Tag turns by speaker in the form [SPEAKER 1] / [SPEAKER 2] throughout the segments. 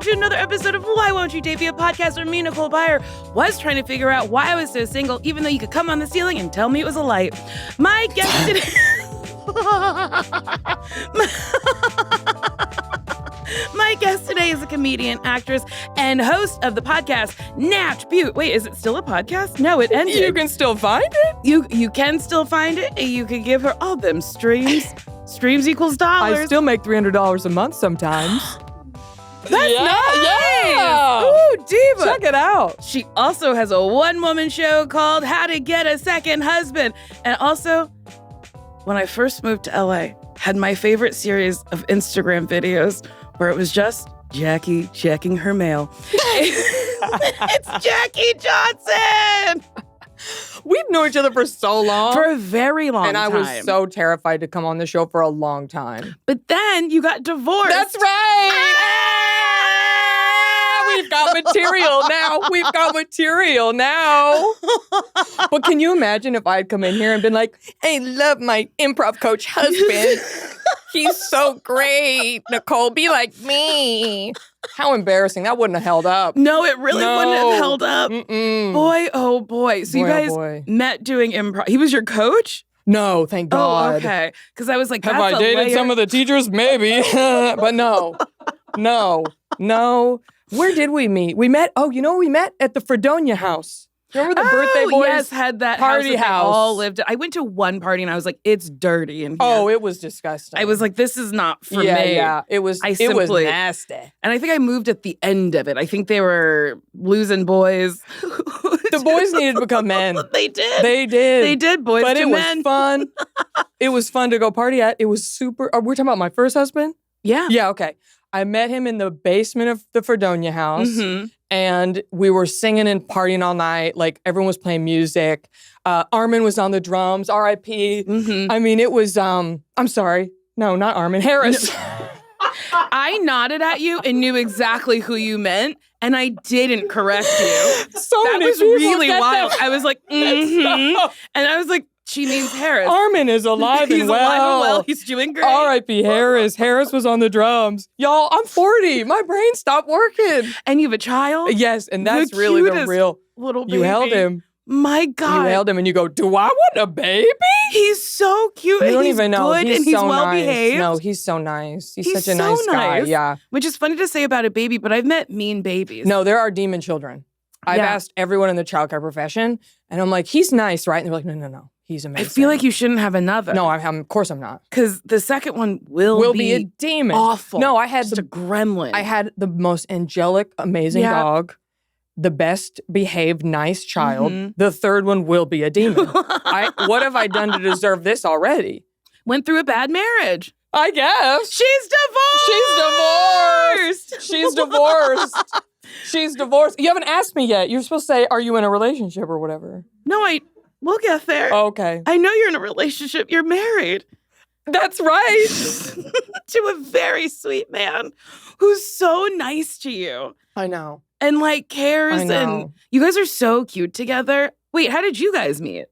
[SPEAKER 1] to another episode of Why Won't You Date Me, a podcast where me, Nicole Byer, was trying to figure out why I was so single, even though you could come on the ceiling and tell me it was a light. My guest today... My guest today is a comedian, actress, and host of the podcast Napped Butte. Wait, is it still a podcast? No, it ended.
[SPEAKER 2] You can still find it?
[SPEAKER 1] You can still find it. You can give her all them streams. Streams equals dollars.
[SPEAKER 2] I still make $300 a month sometimes.
[SPEAKER 1] That's nice.
[SPEAKER 2] Yeah.
[SPEAKER 1] Ooh, diva.
[SPEAKER 2] Check it out.
[SPEAKER 1] She also has a one-woman show called How to Get a Second Husband. And also, when I first moved to LA, had my favorite series of Instagram videos where it was just Jackie checking her mail. It's Jackie Johnson!
[SPEAKER 2] We've known each other for so long.
[SPEAKER 1] For a very long time.
[SPEAKER 2] And I was so terrified to come on the show for a long time.
[SPEAKER 1] But then you got divorced.
[SPEAKER 2] That's right! We've got material now. But can you imagine if I'd come in here and been like, I love my improv coach husband. He's so great. Nicole, be like me. How embarrassing. That wouldn't have held up.
[SPEAKER 1] No, it really wouldn't have held up.
[SPEAKER 2] Mm-mm.
[SPEAKER 1] Boy, oh boy. So you guys met doing improv. He was your coach?
[SPEAKER 2] No, thank God.
[SPEAKER 1] Oh, okay. Because I was like,
[SPEAKER 2] have I dated some of the teachers? Maybe. But no. Where did we meet? We met at the Fredonia house. Remember the birthday boys?
[SPEAKER 1] Yes, had that
[SPEAKER 2] party
[SPEAKER 1] house. All lived in. I went to one party and I was like, it's dirty in here.
[SPEAKER 2] Oh, it was disgusting.
[SPEAKER 1] I was like, this is not for me.
[SPEAKER 2] Yeah, it was nasty.
[SPEAKER 1] And I think I moved at the end of it. I think they were losing boys.
[SPEAKER 2] The boys needed to become men.
[SPEAKER 1] They did.
[SPEAKER 2] They did,
[SPEAKER 1] boys
[SPEAKER 2] but
[SPEAKER 1] to men.
[SPEAKER 2] Was fun. It was fun to go party at. It was super. We're talking about my first husband?
[SPEAKER 1] Yeah.
[SPEAKER 2] Yeah, okay. I met him in the basement of the Fredonia house. Mm-hmm. And we were singing and partying all night. Like, everyone was playing music. Armin was on the drums, R.I.P. Mm-hmm. I mean, it was, I'm sorry. No, not Armin, Harris.
[SPEAKER 1] I nodded at you and knew exactly who you meant, and I didn't correct you.
[SPEAKER 2] That
[SPEAKER 1] was really wild. I was like, mm-hmm. And I was like, she means Harris.
[SPEAKER 2] Armin is alive and well.
[SPEAKER 1] He's alive and well. He's doing great.
[SPEAKER 2] R.I.P. Harris. Harris was on the drums. Y'all, I'm 40. My brain stopped working.
[SPEAKER 1] And you have a child?
[SPEAKER 2] Yes, and that's really the real
[SPEAKER 1] little baby.
[SPEAKER 2] You held him.
[SPEAKER 1] My God.
[SPEAKER 2] You held him and you go, do I want a baby?
[SPEAKER 1] He's so cute.
[SPEAKER 2] You don't even know.
[SPEAKER 1] Good and he's
[SPEAKER 2] so
[SPEAKER 1] well
[SPEAKER 2] nice.
[SPEAKER 1] behaved.
[SPEAKER 2] No, he's so nice. He's such a nice guy. Yeah.
[SPEAKER 1] Which is funny to say about a baby, but I've met mean babies.
[SPEAKER 2] No, there are demon children. I've asked everyone in the childcare profession, and I'm like, he's nice, right? And they're like, no. He's amazing.
[SPEAKER 1] I feel like you shouldn't have another.
[SPEAKER 2] No, of course I'm not.
[SPEAKER 1] Because the second one will be
[SPEAKER 2] a demon.
[SPEAKER 1] Awful.
[SPEAKER 2] No, I had
[SPEAKER 1] just a gremlin.
[SPEAKER 2] I had the most angelic, amazing dog, the best behaved, nice child. Mm-hmm. The third one will be a demon. What have I done to deserve this already?
[SPEAKER 1] Went through a bad marriage.
[SPEAKER 2] I guess. She's divorced. You haven't asked me yet. You're supposed to say, are you in a relationship or whatever?
[SPEAKER 1] No, we'll get there.
[SPEAKER 2] Okay.
[SPEAKER 1] I know you're in a relationship. You're married.
[SPEAKER 2] That's right.
[SPEAKER 1] To a very sweet man who's so nice to you.
[SPEAKER 2] I know.
[SPEAKER 1] And like cares. And you guys are so cute together. Wait, how did you guys meet?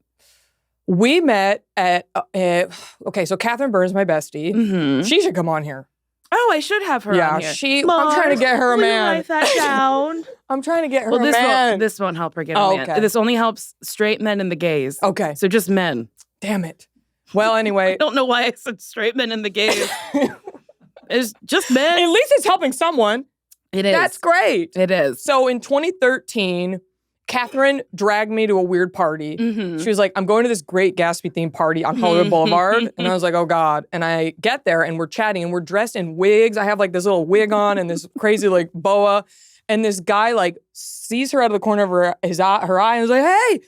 [SPEAKER 2] We met at, so Catherine Burns, my bestie. Mm-hmm. She should come on here.
[SPEAKER 1] Oh, I should have her on here.
[SPEAKER 2] I'm trying to get her a man.
[SPEAKER 1] Write that down.
[SPEAKER 2] I'm trying to get her a man.
[SPEAKER 1] This won't help her get a man. Okay. This only helps straight men and the gays.
[SPEAKER 2] Okay.
[SPEAKER 1] So just men.
[SPEAKER 2] Damn it. Well, anyway.
[SPEAKER 1] I don't know why I said straight men and the gays. It's just men.
[SPEAKER 2] At least it's helping someone.
[SPEAKER 1] It is.
[SPEAKER 2] That's great.
[SPEAKER 1] It is.
[SPEAKER 2] So in 2013, Catherine dragged me to a weird party. Mm-hmm. She was like, I'm going to this Great Gatsby themed party on Hollywood Boulevard. And I was like, oh God. And I get there and we're chatting and we're dressed in wigs. I have like this little wig on and this crazy like boa. And this guy like sees her out of the corner of her eye and was like, hey,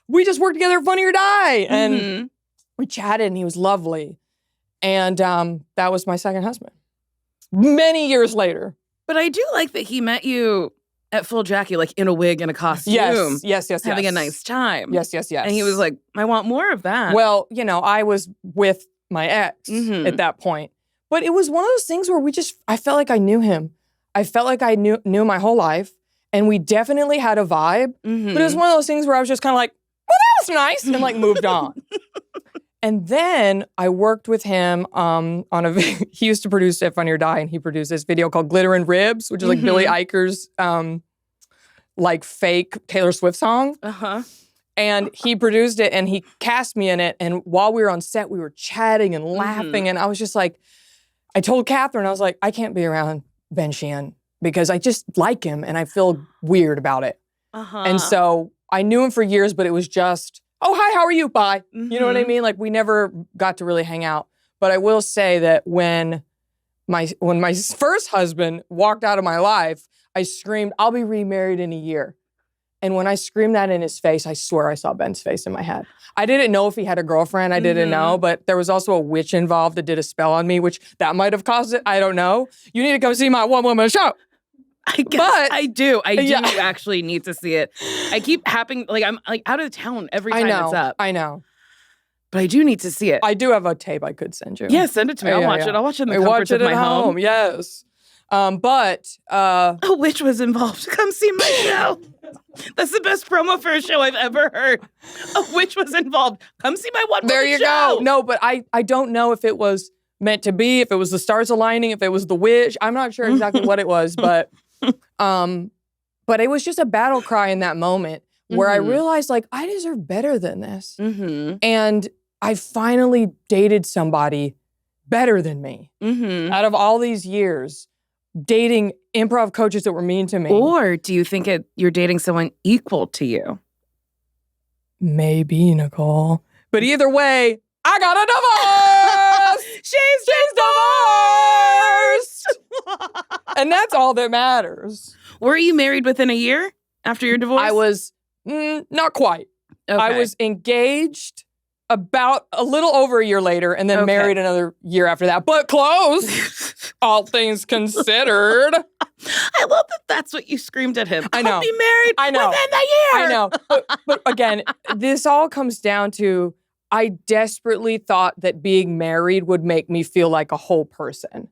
[SPEAKER 2] we just worked together, Funny or Die. And we chatted and he was lovely. And that was my second husband. Many years later.
[SPEAKER 1] But I do like that he met you at full Jackie, like in a wig and a costume.
[SPEAKER 2] Yes.
[SPEAKER 1] Having a nice time.
[SPEAKER 2] Yes.
[SPEAKER 1] And he was like, I want more of that.
[SPEAKER 2] Well, I was with my ex at that point. But it was one of those things where I felt like I knew him. I felt like I knew my whole life. And we definitely had a vibe. Mm-hmm. But it was one of those things where I was just kind of like, well, that was nice. And like moved on. And then I worked with him on he used to produce If Funny or Die, and he produced this video called Glitter and Ribs, which is like Billy Eicher's like fake Taylor Swift song.
[SPEAKER 1] Uh-huh.
[SPEAKER 2] And he produced it and he cast me in it. And while we were on set, we were chatting and laughing. And I was just like, I told Catherine, I was like, I can't be around Ben Sheehan because I just like him and I feel weird about it.
[SPEAKER 1] Uh-huh.
[SPEAKER 2] And so I knew him for years, but it was just, oh, hi, how are you? Bye. You know what I mean? Like we never got to really hang out. But I will say that when my first husband walked out of my life, I screamed, I'll be remarried in a year. And when I screamed that in his face, I swear I saw Ben's face in my head. I didn't know if he had a girlfriend. I didn't know, but there was also a witch involved that did a spell on me, which that might have caused it. I don't know. You need to come see my one-woman show.
[SPEAKER 1] I guess I do. I do actually need to see it. I keep happening, like I'm like out of town every time it's up.
[SPEAKER 2] I know.
[SPEAKER 1] But I do need to see it.
[SPEAKER 2] I do have a tape I could send you.
[SPEAKER 1] Yeah, send it to me. I'll watch it. I'll watch it in the comfort of my home.
[SPEAKER 2] Yes. But
[SPEAKER 1] a witch was involved. Come see my show. That's the best promo for a show I've ever heard. A witch was involved. Come see my one-woman show.
[SPEAKER 2] There you go. No, but I don't know if it was meant to be, if it was the stars aligning, if it was the witch. I'm not sure exactly what it was, but it was just a battle cry in that moment where I realized, like, I deserve better than this. And I finally dated somebody better than me. Out of all these years, dating improv coaches that were mean to me.
[SPEAKER 1] Or do you think you're dating someone equal to you?
[SPEAKER 2] Maybe, Nicole. But either way, I got a divorce! She's divorced! And that's all that matters.
[SPEAKER 1] Were you married within a year after your divorce?
[SPEAKER 2] I was not quite.
[SPEAKER 1] Okay.
[SPEAKER 2] I was engaged about a little over a year later and then married another year after that. But close, all things considered.
[SPEAKER 1] I love that that's what you screamed at him.
[SPEAKER 2] I know.
[SPEAKER 1] I'll be married within the year.
[SPEAKER 2] I know. But again, this all comes down to I desperately thought that being married would make me feel like a whole person.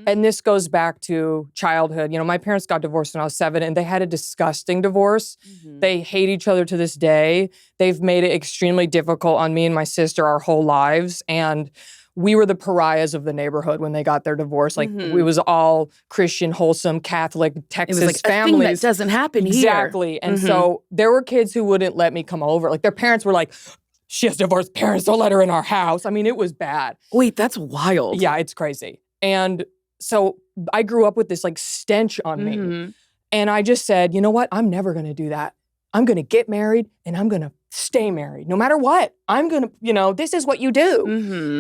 [SPEAKER 2] And this goes back to childhood. You know, my parents got divorced when I was 7 and they had a disgusting divorce. They hate each other to this day. They've made it extremely difficult on me and my sister our whole lives. And we were the pariahs of the neighborhood when they got their divorce. Like it was all Christian, wholesome, Catholic, Texas
[SPEAKER 1] it was like
[SPEAKER 2] families.
[SPEAKER 1] A thing that doesn't happen here.
[SPEAKER 2] Exactly. And so there were kids who wouldn't let me come over. Like their parents were like, she has divorced parents, don't let her in our house. I mean, it was bad.
[SPEAKER 1] Wait, that's wild.
[SPEAKER 2] Yeah, it's crazy. And so I grew up with this like stench on me. And I just said, you know what? I'm never going to do that. I'm going to get married and I'm going to stay married. No matter what, I'm going to, this is what you do.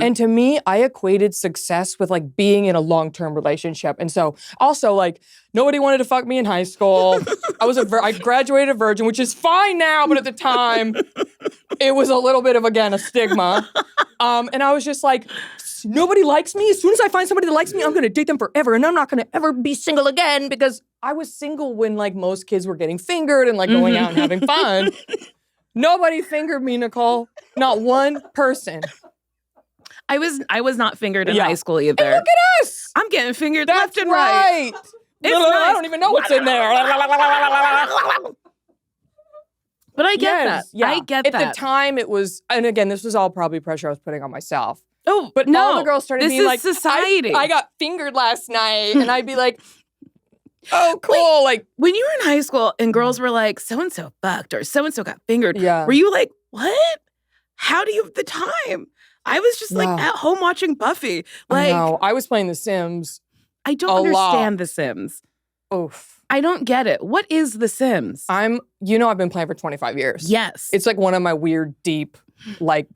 [SPEAKER 2] And to me, I equated success with like being in a long-term relationship. And so also like nobody wanted to fuck me in high school. I graduated a virgin, which is fine now, but at the time it was a little bit of, again, a stigma. And I was just like, nobody likes me. As soon as I find somebody that likes me, I'm going to date them forever. And I'm not going to ever be single again because I was single when like most kids were getting fingered and like going out and having fun. Nobody fingered me, Nicole. Not one person.
[SPEAKER 1] I was not fingered in high school either.
[SPEAKER 2] And look at us.
[SPEAKER 1] I'm getting fingered
[SPEAKER 2] That's
[SPEAKER 1] left and right.
[SPEAKER 2] It's nice. I don't even know what's in there.
[SPEAKER 1] But I get that.
[SPEAKER 2] Yeah.
[SPEAKER 1] I get that.
[SPEAKER 2] At the time, it was, and again, this was all probably pressure I was putting on myself.
[SPEAKER 1] Oh,
[SPEAKER 2] but
[SPEAKER 1] no.
[SPEAKER 2] all the girls started being like,
[SPEAKER 1] society.
[SPEAKER 2] I got fingered last night. And I'd be like, oh, cool.
[SPEAKER 1] Wait, like when you were in high school and girls were like, so-and-so fucked or so-and-so got fingered.
[SPEAKER 2] Yeah.
[SPEAKER 1] Were you like, what? How do you have the time? I was just like at home watching Buffy. Like,
[SPEAKER 2] no, I was playing The Sims.
[SPEAKER 1] I don't understand The Sims.
[SPEAKER 2] Oof.
[SPEAKER 1] I don't get it. What is The Sims?
[SPEAKER 2] I've been playing for 25 years.
[SPEAKER 1] Yes.
[SPEAKER 2] It's like one of my weird, deep, like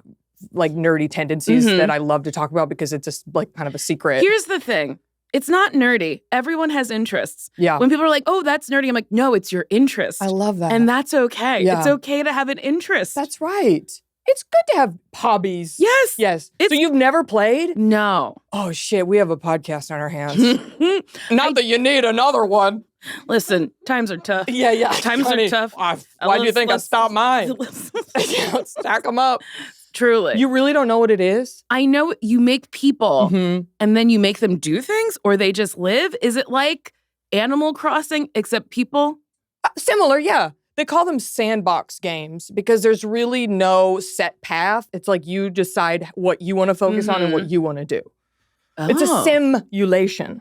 [SPEAKER 2] nerdy tendencies that I love to talk about because it's just like kind of a secret.
[SPEAKER 1] Here's the thing. It's not nerdy. Everyone has interests.
[SPEAKER 2] Yeah.
[SPEAKER 1] When people are like, oh, that's nerdy, I'm like, no, it's your interest.
[SPEAKER 2] I love that.
[SPEAKER 1] And that's okay.
[SPEAKER 2] Yeah.
[SPEAKER 1] It's okay to have an interest.
[SPEAKER 2] That's right. It's good to have hobbies.
[SPEAKER 1] Yes.
[SPEAKER 2] Yes. So you've never played?
[SPEAKER 1] No.
[SPEAKER 2] Oh, shit. We have a podcast on our hands. Not that you need another one.
[SPEAKER 1] Listen, times are tough.
[SPEAKER 2] Yeah.
[SPEAKER 1] Times are tough.
[SPEAKER 2] Why do you think I stopped mine? Stack them up.
[SPEAKER 1] Truly.
[SPEAKER 2] You really don't know what it is?
[SPEAKER 1] I know you make people and then you make them do things or they just live. Is it like Animal Crossing except people?
[SPEAKER 2] Similar, yeah. They call them sandbox games because there's really no set path. It's like you decide what you want to focus on and what you want to do. It's a simulation.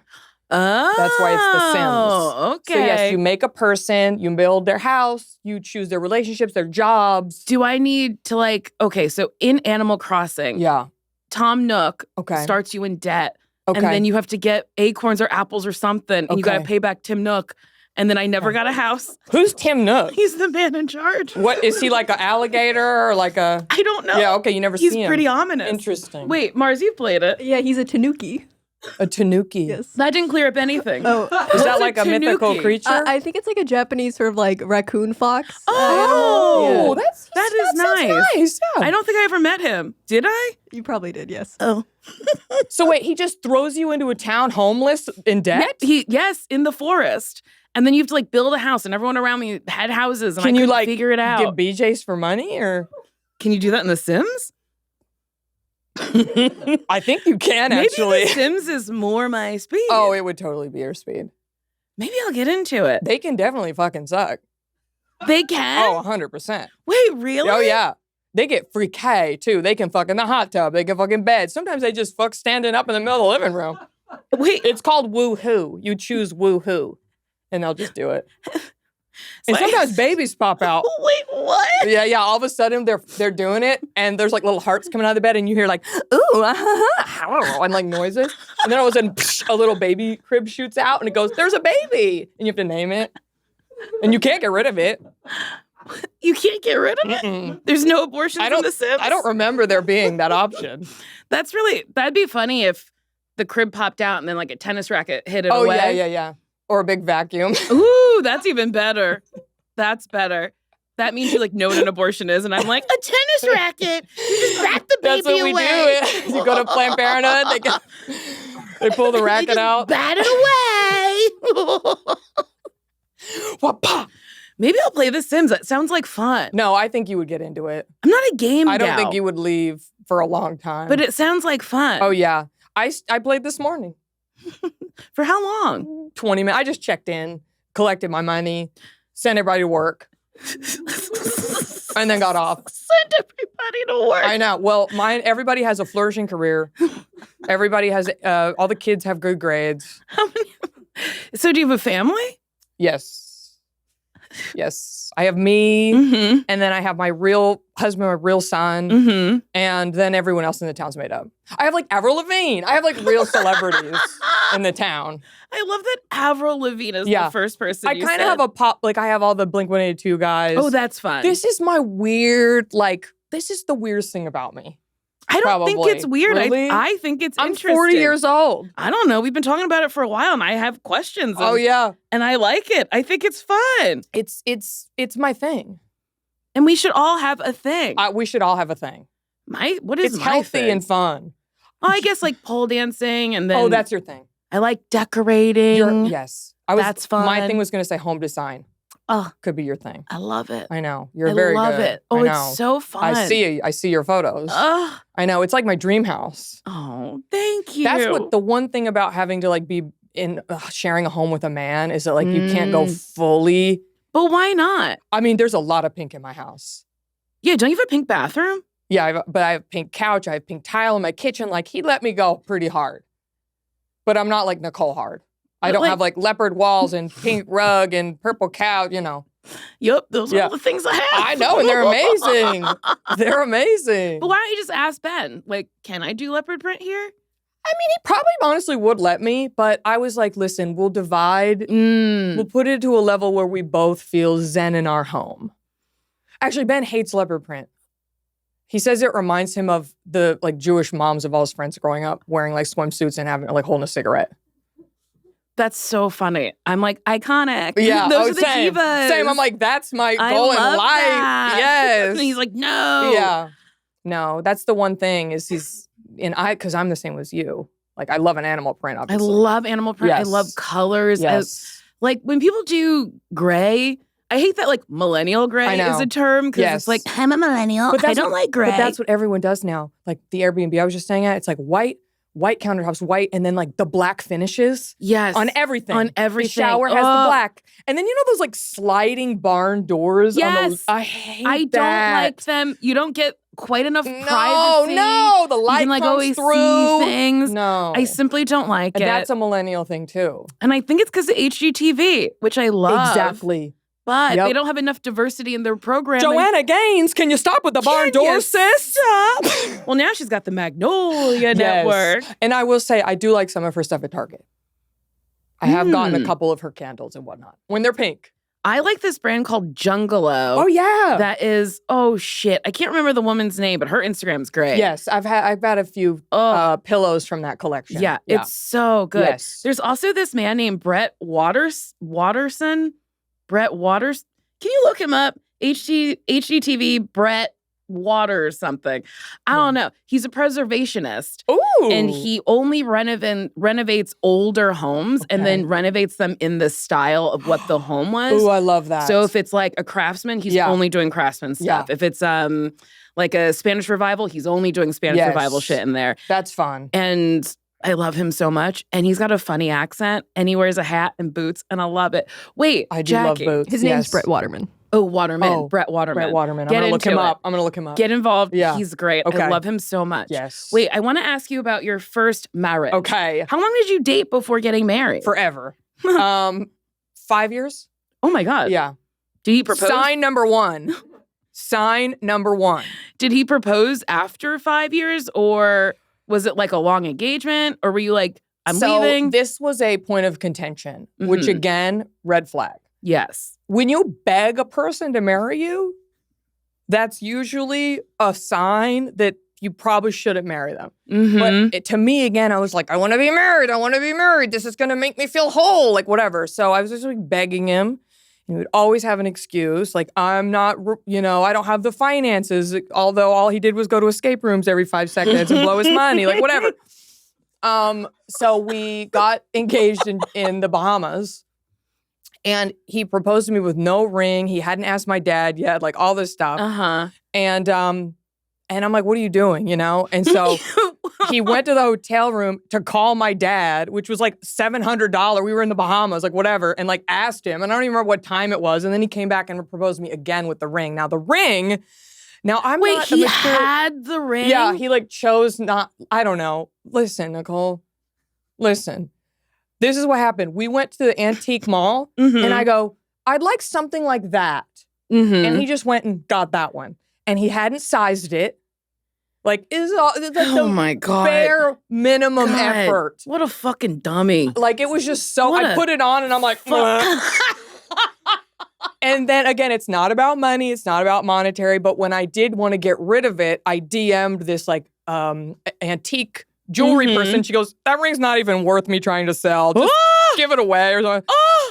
[SPEAKER 1] Oh,
[SPEAKER 2] that's why it's The Sims.
[SPEAKER 1] Okay.
[SPEAKER 2] So yes, you make a person, you build their house, you choose their relationships, their jobs.
[SPEAKER 1] Do I need to like, okay, so in Animal Crossing, Tom Nook starts you in debt. And then you have to get acorns or apples or something, and you got to pay back Tim Nook. And then I never got a house.
[SPEAKER 2] Who's Tim Nook?
[SPEAKER 1] He's the man in charge.
[SPEAKER 2] What, is he like an alligator or like a...
[SPEAKER 1] I don't know.
[SPEAKER 2] Yeah, okay, you never see him.
[SPEAKER 1] He's pretty ominous.
[SPEAKER 2] Interesting.
[SPEAKER 1] Wait, Mars, you've played it.
[SPEAKER 3] Yeah, he's a tanuki.
[SPEAKER 2] A tanuki?
[SPEAKER 3] Yes.
[SPEAKER 1] That didn't clear up anything.
[SPEAKER 3] Oh.
[SPEAKER 2] Is that like a mythical creature?
[SPEAKER 3] I think it's like a Japanese sort of like raccoon fox.
[SPEAKER 1] Oh,
[SPEAKER 3] yeah.
[SPEAKER 1] that is nice. Yeah. I don't think I ever met him. Did I?
[SPEAKER 3] You probably did, yes.
[SPEAKER 1] Oh.
[SPEAKER 2] So wait, he just throws you into a town homeless in debt?
[SPEAKER 1] Yes, in the forest. And then you have to like build a house, and everyone around me had houses, and
[SPEAKER 2] Can
[SPEAKER 1] I
[SPEAKER 2] you
[SPEAKER 1] couldn't
[SPEAKER 2] like
[SPEAKER 1] figure it out.
[SPEAKER 2] Give BJs for money, or
[SPEAKER 1] can you do that in The Sims?
[SPEAKER 2] I think you can actually.
[SPEAKER 1] Maybe The Sims is more my speed.
[SPEAKER 2] Oh, it would totally be your speed.
[SPEAKER 1] Maybe I'll get into it.
[SPEAKER 2] They can definitely fucking suck.
[SPEAKER 1] They can?
[SPEAKER 2] Oh, 100%.
[SPEAKER 1] Wait, really?
[SPEAKER 2] Oh, yeah. They get free K, too. They can fuck in the hot tub. They can fuck in bed. Sometimes they just fuck standing up in the middle of the living room.
[SPEAKER 1] Wait.
[SPEAKER 2] It's called woohoo. You choose woohoo, and they'll just do it. And sometimes babies pop out.
[SPEAKER 1] Wait, what?
[SPEAKER 2] Yeah. All of a sudden, they're doing it, and there's like little hearts coming out of the bed, and you hear like, ooh, and like noises. And then all of a sudden, a little baby crib shoots out, and it goes, there's a baby. And you have to name it. And you can't get rid of it.
[SPEAKER 1] You can't get rid of it? There's no abortions in The Sims?
[SPEAKER 2] I don't remember there being that option.
[SPEAKER 1] That'd be funny if the crib popped out and then like a tennis racket hit it away.
[SPEAKER 2] Oh, yeah. Or a big vacuum.
[SPEAKER 1] Ooh, that's even better. That's better. That means you like know what an abortion is, and I'm like, a tennis racket. You just bat the baby away.
[SPEAKER 2] That's what we do. You go to Planned Parenthood, they pull the racket out.
[SPEAKER 1] Bat it away. Maybe I'll play The Sims. That sounds like fun.
[SPEAKER 2] No, I think you would get into it.
[SPEAKER 1] I'm not a game gal.
[SPEAKER 2] I don't think you would leave for a long time.
[SPEAKER 1] But it sounds like fun.
[SPEAKER 2] Oh, yeah. I played this morning.
[SPEAKER 1] For how long?
[SPEAKER 2] 20 minutes. I just checked in, collected my money, sent everybody to work, and then got off.
[SPEAKER 1] Send everybody to work.
[SPEAKER 2] I know. Well, everybody has a flourishing career. Everybody has, all the kids have good grades.
[SPEAKER 1] How many? So do you have a family?
[SPEAKER 2] Yes. I have me, and then I have my real husband, my real son, and then everyone else in the town's made up. I have like Avril Lavigne. I have like real celebrities in the town.
[SPEAKER 1] I love that Avril Lavigne is the first person
[SPEAKER 2] I kind of have a pop, like I have all the Blink-182 guys.
[SPEAKER 1] Oh, that's fun.
[SPEAKER 2] This is my weird, this is the weirdest thing about me.
[SPEAKER 1] I don't think it's weird.
[SPEAKER 2] Really?
[SPEAKER 1] I think it's interesting.
[SPEAKER 2] I'm 40 years old.
[SPEAKER 1] I don't know. We've been talking about it for a while, and I have questions.
[SPEAKER 2] Oh, yeah.
[SPEAKER 1] And I like it. I think it's fun.
[SPEAKER 2] It's my thing.
[SPEAKER 1] And we should all have a thing.
[SPEAKER 2] We should all have a thing.
[SPEAKER 1] What is
[SPEAKER 2] it's
[SPEAKER 1] my
[SPEAKER 2] healthy
[SPEAKER 1] thing?
[SPEAKER 2] and fun.
[SPEAKER 1] Oh, I guess like pole dancing and then...
[SPEAKER 2] Oh, that's your thing.
[SPEAKER 1] I like decorating.
[SPEAKER 2] Yes.
[SPEAKER 1] That's fun.
[SPEAKER 2] My thing was going to say home design.
[SPEAKER 1] Oh,
[SPEAKER 2] could be your thing.
[SPEAKER 1] I love it.
[SPEAKER 2] I know. You're very good.
[SPEAKER 1] I love it. Oh, it's so fun.
[SPEAKER 2] I see your photos. I know. It's like my dream house.
[SPEAKER 1] Oh, thank you.
[SPEAKER 2] That's what the one thing about having to like be in sharing a home with a man is that like you can't go fully.
[SPEAKER 1] But why not?
[SPEAKER 2] I mean, there's a lot of pink in my house.
[SPEAKER 1] Yeah, don't you have a pink bathroom?
[SPEAKER 2] Yeah, but I have pink couch. I have pink tile in my kitchen. Like he let me go pretty hard. But I'm not like Nicole hard. I don't have like leopard walls and pink rug and purple couch,
[SPEAKER 1] Yep, those are all the things I have.
[SPEAKER 2] I know, and they're amazing. They're amazing.
[SPEAKER 1] But why don't you just ask Ben? Like, can I do leopard print here?
[SPEAKER 2] I mean, he probably honestly would let me, but I was like, listen, we'll divide. We'll put it to a level where we both feel zen in our home. Actually, Ben hates leopard print. He says it reminds him of the like Jewish moms of all his friends growing up wearing like swimsuits and having like holding a cigarette.
[SPEAKER 1] That's so funny. I'm like, iconic.
[SPEAKER 2] Yeah.
[SPEAKER 1] Those are the
[SPEAKER 2] same.
[SPEAKER 1] divas.
[SPEAKER 2] Same. I'm like, that's my goal in life.
[SPEAKER 1] That.
[SPEAKER 2] Yes.
[SPEAKER 1] And he's like, no.
[SPEAKER 2] Yeah. No, that's the one thing is because I'm the same as you. Like, I love an animal print, obviously.
[SPEAKER 1] I love animal print.
[SPEAKER 2] Yes.
[SPEAKER 1] I love colors.
[SPEAKER 2] Yes.
[SPEAKER 1] Like, when people do gray, I hate that, like, millennial gray is a term because it's like, I'm a millennial. I don't like gray.
[SPEAKER 2] But that's what everyone does now. Like, the Airbnb I was just staying at, it's like white, white countertops, white, and then like the black finishes.
[SPEAKER 1] Yes.
[SPEAKER 2] On everything.
[SPEAKER 1] On everything.
[SPEAKER 2] The shower has the black. And then you know those like sliding barn doors?
[SPEAKER 1] Yes.
[SPEAKER 2] I hate
[SPEAKER 1] I
[SPEAKER 2] that.
[SPEAKER 1] don't like them. You don't get quite enough privacy.
[SPEAKER 2] No, the light
[SPEAKER 1] you can like
[SPEAKER 2] comes
[SPEAKER 1] always
[SPEAKER 2] through.
[SPEAKER 1] see things.
[SPEAKER 2] No.
[SPEAKER 1] I simply don't like it.
[SPEAKER 2] And that's a millennial thing too.
[SPEAKER 1] And I think it's because of HGTV, which I love.
[SPEAKER 2] Exactly.
[SPEAKER 1] But they don't have enough diversity in their programming.
[SPEAKER 2] Joanna Gaines, can you stop with the barn door, sis?
[SPEAKER 1] Stop. Well, now she's got the Magnolia Network.
[SPEAKER 2] And I will say, I do like some of her stuff at Target. I have gotten a couple of her candles and whatnot when they're pink.
[SPEAKER 1] I like this brand called Jungalow.
[SPEAKER 2] Oh, yeah.
[SPEAKER 1] That is, oh, shit. I can't remember the woman's name, but her Instagram's great.
[SPEAKER 2] Yes, I've had a few pillows from that collection.
[SPEAKER 1] Yeah, it's so good.
[SPEAKER 2] Yes.
[SPEAKER 1] There's also this man named Brett Watterson. Brett Waters. Can you look him up? HGTV Brett Waters something. I don't know. He's a preservationist.
[SPEAKER 2] Ooh.
[SPEAKER 1] And he only renovates older homes and then renovates them in the style of what the home was.
[SPEAKER 2] Ooh, I love that.
[SPEAKER 1] So if it's like a craftsman, he's only doing craftsman stuff.
[SPEAKER 2] Yeah.
[SPEAKER 1] If it's like a Spanish revival, he's only doing Spanish revival shit in there.
[SPEAKER 2] That's fun.
[SPEAKER 1] And I love him so much. And he's got a funny accent and he wears a hat and boots and I love it. Wait,
[SPEAKER 2] I do
[SPEAKER 1] Jackie.
[SPEAKER 2] love boots.
[SPEAKER 3] His name's Brett Waterman.
[SPEAKER 1] Oh, Waterman. Brett Waterman.
[SPEAKER 2] Brett Waterman. I'm
[SPEAKER 1] Get
[SPEAKER 2] going to look him
[SPEAKER 1] into
[SPEAKER 2] up.
[SPEAKER 1] it.
[SPEAKER 2] I'm going to look him up.
[SPEAKER 1] Get involved.
[SPEAKER 2] Yeah.
[SPEAKER 1] He's great.
[SPEAKER 2] Okay.
[SPEAKER 1] I love him so much.
[SPEAKER 2] Yes.
[SPEAKER 1] Wait, I want to ask you about your first marriage.
[SPEAKER 2] Okay.
[SPEAKER 1] How long did you date before getting married?
[SPEAKER 2] Forever. 5 years.
[SPEAKER 1] Oh my God.
[SPEAKER 2] Yeah.
[SPEAKER 1] Did he propose?
[SPEAKER 2] Sign number one. Sign number one.
[SPEAKER 1] Did he propose after 5 years or was it like a long engagement or were you like, I'm leaving?
[SPEAKER 2] This was a point of contention, which again, red flag.
[SPEAKER 1] Yes.
[SPEAKER 2] When you beg a person to marry you, that's usually a sign that you probably shouldn't marry them. But to me, again, I was like, I want to be married. I want to be married. This is going to make me feel whole, like whatever. So I was just like begging him. He would always have an excuse. Like, I'm not, I don't have the finances, although all he did was go to escape rooms every 5 seconds and blow his money, like whatever. So we got engaged in the Bahamas and he proposed to me with no ring. He hadn't asked my dad yet, like all this stuff. And I'm like, what are you doing? And so he went to the hotel room to call my dad, which was like $700. We were in the Bahamas, like whatever, and like asked him. And I don't even remember what time it was. And then he came back and proposed to me again with the ring. Now the ring, I'm
[SPEAKER 1] Wait,
[SPEAKER 2] not
[SPEAKER 1] he had the ring?
[SPEAKER 2] Yeah, he like chose not, I don't know. Listen, Nicole, listen. This is what happened. We went to the antique mall and I go, I'd like something like that. And he just went and got that one. And he hadn't sized it. Like, it's like
[SPEAKER 1] oh my God.
[SPEAKER 2] bare minimum effort.
[SPEAKER 1] What a fucking dummy.
[SPEAKER 2] Like, it was just so, I put it on and I'm like, and then again, it's not about money. It's not about monetary. But when I did want to get rid of it, I DM'd this like antique jewelry person. She goes, that ring's not even worth me trying to sell. Just give it away or something.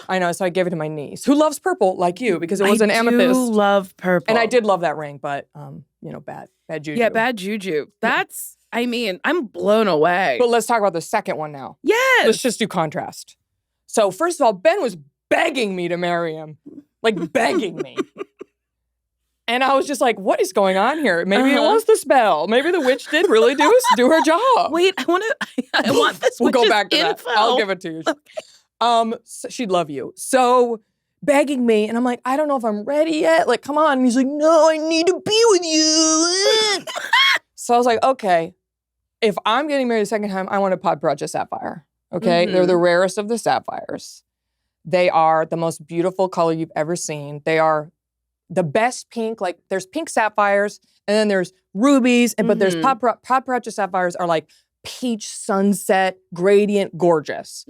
[SPEAKER 2] I know. So I gave it to my niece, who loves purple like you, because it was an amethyst.
[SPEAKER 1] I do love purple.
[SPEAKER 2] And I did love that ring, but bad juju.
[SPEAKER 1] Yeah, bad juju. That's, I mean, I'm blown away.
[SPEAKER 2] But let's talk about the second one now.
[SPEAKER 1] Yes.
[SPEAKER 2] Let's just do contrast. So first of all, Ben was begging me to marry him. Like begging me. And I was just like, what is going on here? Maybe it was the spell. Maybe the witch did really do her job.
[SPEAKER 1] Wait, I want this
[SPEAKER 2] We'll go back to
[SPEAKER 1] info.
[SPEAKER 2] that. I'll give it to you. So she'd love you. So begging me, and I'm like, I don't know if I'm ready yet. Like, come on. And he's like, no, I need to be with you. So I was like, okay, if I'm getting married a second time, I want a Papracha sapphire. Okay? They're the rarest of the sapphires. They are the most beautiful color you've ever seen. They are the best pink. Like, there's pink sapphires, and then there's rubies, but there's Papracha sapphires are like peach sunset, gradient, gorgeous.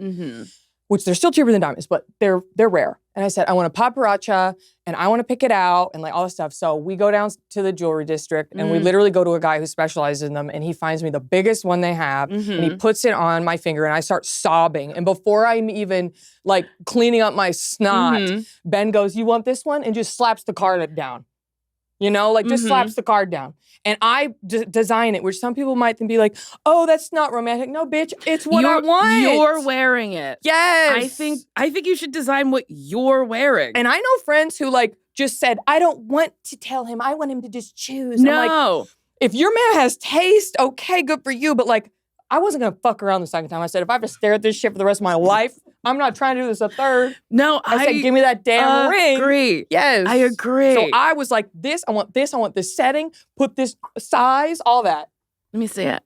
[SPEAKER 2] Which they're still cheaper than diamonds, but they're rare. And I said, I want a Papracha, and I want to pick it out, and like all this stuff. So we go down to the jewelry district, and we literally go to a guy who specializes in them, and he finds me the biggest one they have, and he puts it on my finger, and I start sobbing. And before I'm even like cleaning up my snot, Ben goes, you want this one? And just slaps the card down. Just slaps the card down. And I design it, which some people might be like, oh, that's not romantic. No, bitch, it's what I want.
[SPEAKER 1] You're wearing it.
[SPEAKER 2] Yes.
[SPEAKER 1] I think you should design what you're wearing.
[SPEAKER 2] And I know friends who like just said, I don't want to tell him. I want him to just choose.
[SPEAKER 1] No.
[SPEAKER 2] I'm like, if your man has taste, okay, good for you. But like, I wasn't going to fuck around the second time. I said, if I have to stare at this shit for the rest of my life, I'm not trying to do this a third.
[SPEAKER 1] No,
[SPEAKER 2] I said, give me that damn ring.
[SPEAKER 1] Agree.
[SPEAKER 2] Yes.
[SPEAKER 1] I agree.
[SPEAKER 2] So I was like, I want this setting, put this size, all that.
[SPEAKER 1] Let me see it.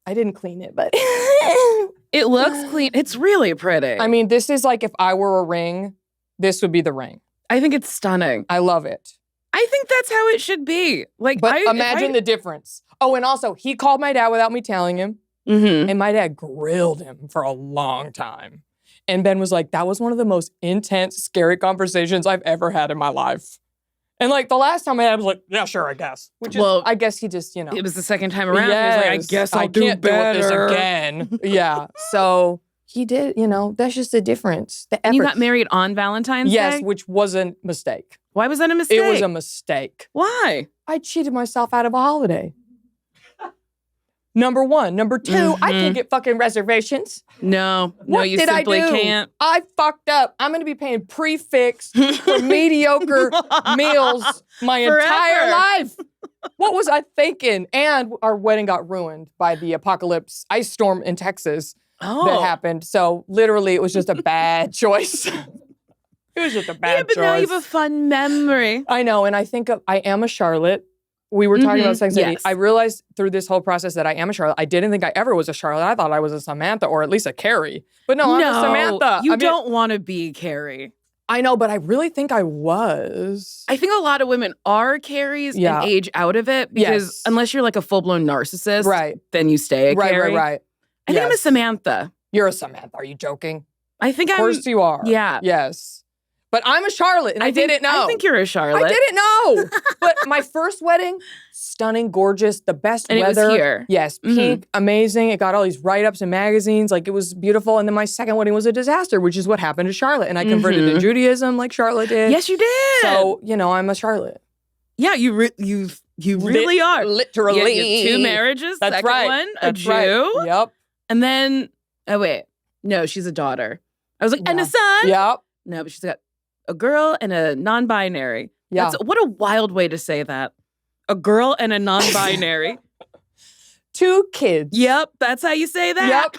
[SPEAKER 2] I didn't clean it, but
[SPEAKER 1] it looks clean. It's really pretty.
[SPEAKER 2] I mean, this is like if I were a ring, this would be the ring.
[SPEAKER 1] I think it's stunning.
[SPEAKER 2] I love it.
[SPEAKER 1] I think that's how it should be. Like,
[SPEAKER 2] but imagine the difference. Oh, and also, he called my dad without me telling him.
[SPEAKER 1] Mm-hmm.
[SPEAKER 2] And my dad grilled him for a long time. And Ben was like, that was one of the most intense, scary conversations I've ever had in my life. And like the last time my dad was like, yeah, sure, I guess. Which is, I guess he just,
[SPEAKER 1] It was the second time around.
[SPEAKER 2] Yes,
[SPEAKER 1] He was like, I guess I'll do
[SPEAKER 2] can't
[SPEAKER 1] better.
[SPEAKER 2] do this again. Yeah. So he did, that's just the difference. The effort.
[SPEAKER 1] And you got married on Valentine's Day?
[SPEAKER 2] Yes, which was a mistake.
[SPEAKER 1] Why was that a mistake?
[SPEAKER 2] It was a mistake.
[SPEAKER 1] Why?
[SPEAKER 2] I cheated myself out of a holiday. Number one. Number two, I can't get fucking reservations.
[SPEAKER 1] No,
[SPEAKER 2] what
[SPEAKER 1] you
[SPEAKER 2] did
[SPEAKER 1] simply
[SPEAKER 2] I do?
[SPEAKER 1] Can't.
[SPEAKER 2] I fucked up. I'm going to be paying prefix for mediocre meals my entire life. What was I thinking? And our wedding got ruined by the apocalypse ice storm in Texas that happened. So literally, it was just a bad choice. It was just a bad choice.
[SPEAKER 1] Yeah, but now you have a fun memory.
[SPEAKER 2] I know, and I think I am a Charlotte. We were talking about Sex and the City.
[SPEAKER 1] Yes.
[SPEAKER 2] I realized through this whole process that I am a Charlotte. I didn't think I ever was a Charlotte. I thought I was a Samantha or at least a Carrie. But no, I'm a Samantha.
[SPEAKER 1] You don't want to be Carrie.
[SPEAKER 2] I know, but I really think I was.
[SPEAKER 1] I think a lot of women are Carries and age out of it because unless you're like a full-blown narcissist, then you stay a Carrie.
[SPEAKER 2] Right.
[SPEAKER 1] I think I'm a Samantha.
[SPEAKER 2] You're a Samantha. Are you joking?
[SPEAKER 1] I think
[SPEAKER 2] Of course you are.
[SPEAKER 1] Yeah.
[SPEAKER 2] Yes. But I'm a Charlotte, and I didn't know.
[SPEAKER 1] I think you're a Charlotte.
[SPEAKER 2] I didn't know. But my first wedding, stunning, gorgeous, the best
[SPEAKER 1] and
[SPEAKER 2] weather.
[SPEAKER 1] It was here.
[SPEAKER 2] Yes, pink, amazing. It got all these write-ups in magazines. Like, it was beautiful. And then my second wedding was a disaster, which is what happened to Charlotte. And I converted to Judaism like Charlotte did.
[SPEAKER 1] Yes, you did.
[SPEAKER 2] So, I'm a Charlotte.
[SPEAKER 1] Yeah, you really are.
[SPEAKER 2] Literally.
[SPEAKER 1] You had 2 marriages.
[SPEAKER 2] That's
[SPEAKER 1] second
[SPEAKER 2] right.
[SPEAKER 1] one,
[SPEAKER 2] That's
[SPEAKER 1] a Jew.
[SPEAKER 2] Right. Yep.
[SPEAKER 1] And then, no, she's a daughter. I was like, and a son?
[SPEAKER 2] Yep.
[SPEAKER 1] No, but she's got a girl and a non-binary.
[SPEAKER 2] Yeah.
[SPEAKER 1] What a wild way to say that. A girl and a non-binary.
[SPEAKER 2] 2 kids.
[SPEAKER 1] Yep, that's how you say that.
[SPEAKER 2] Yep.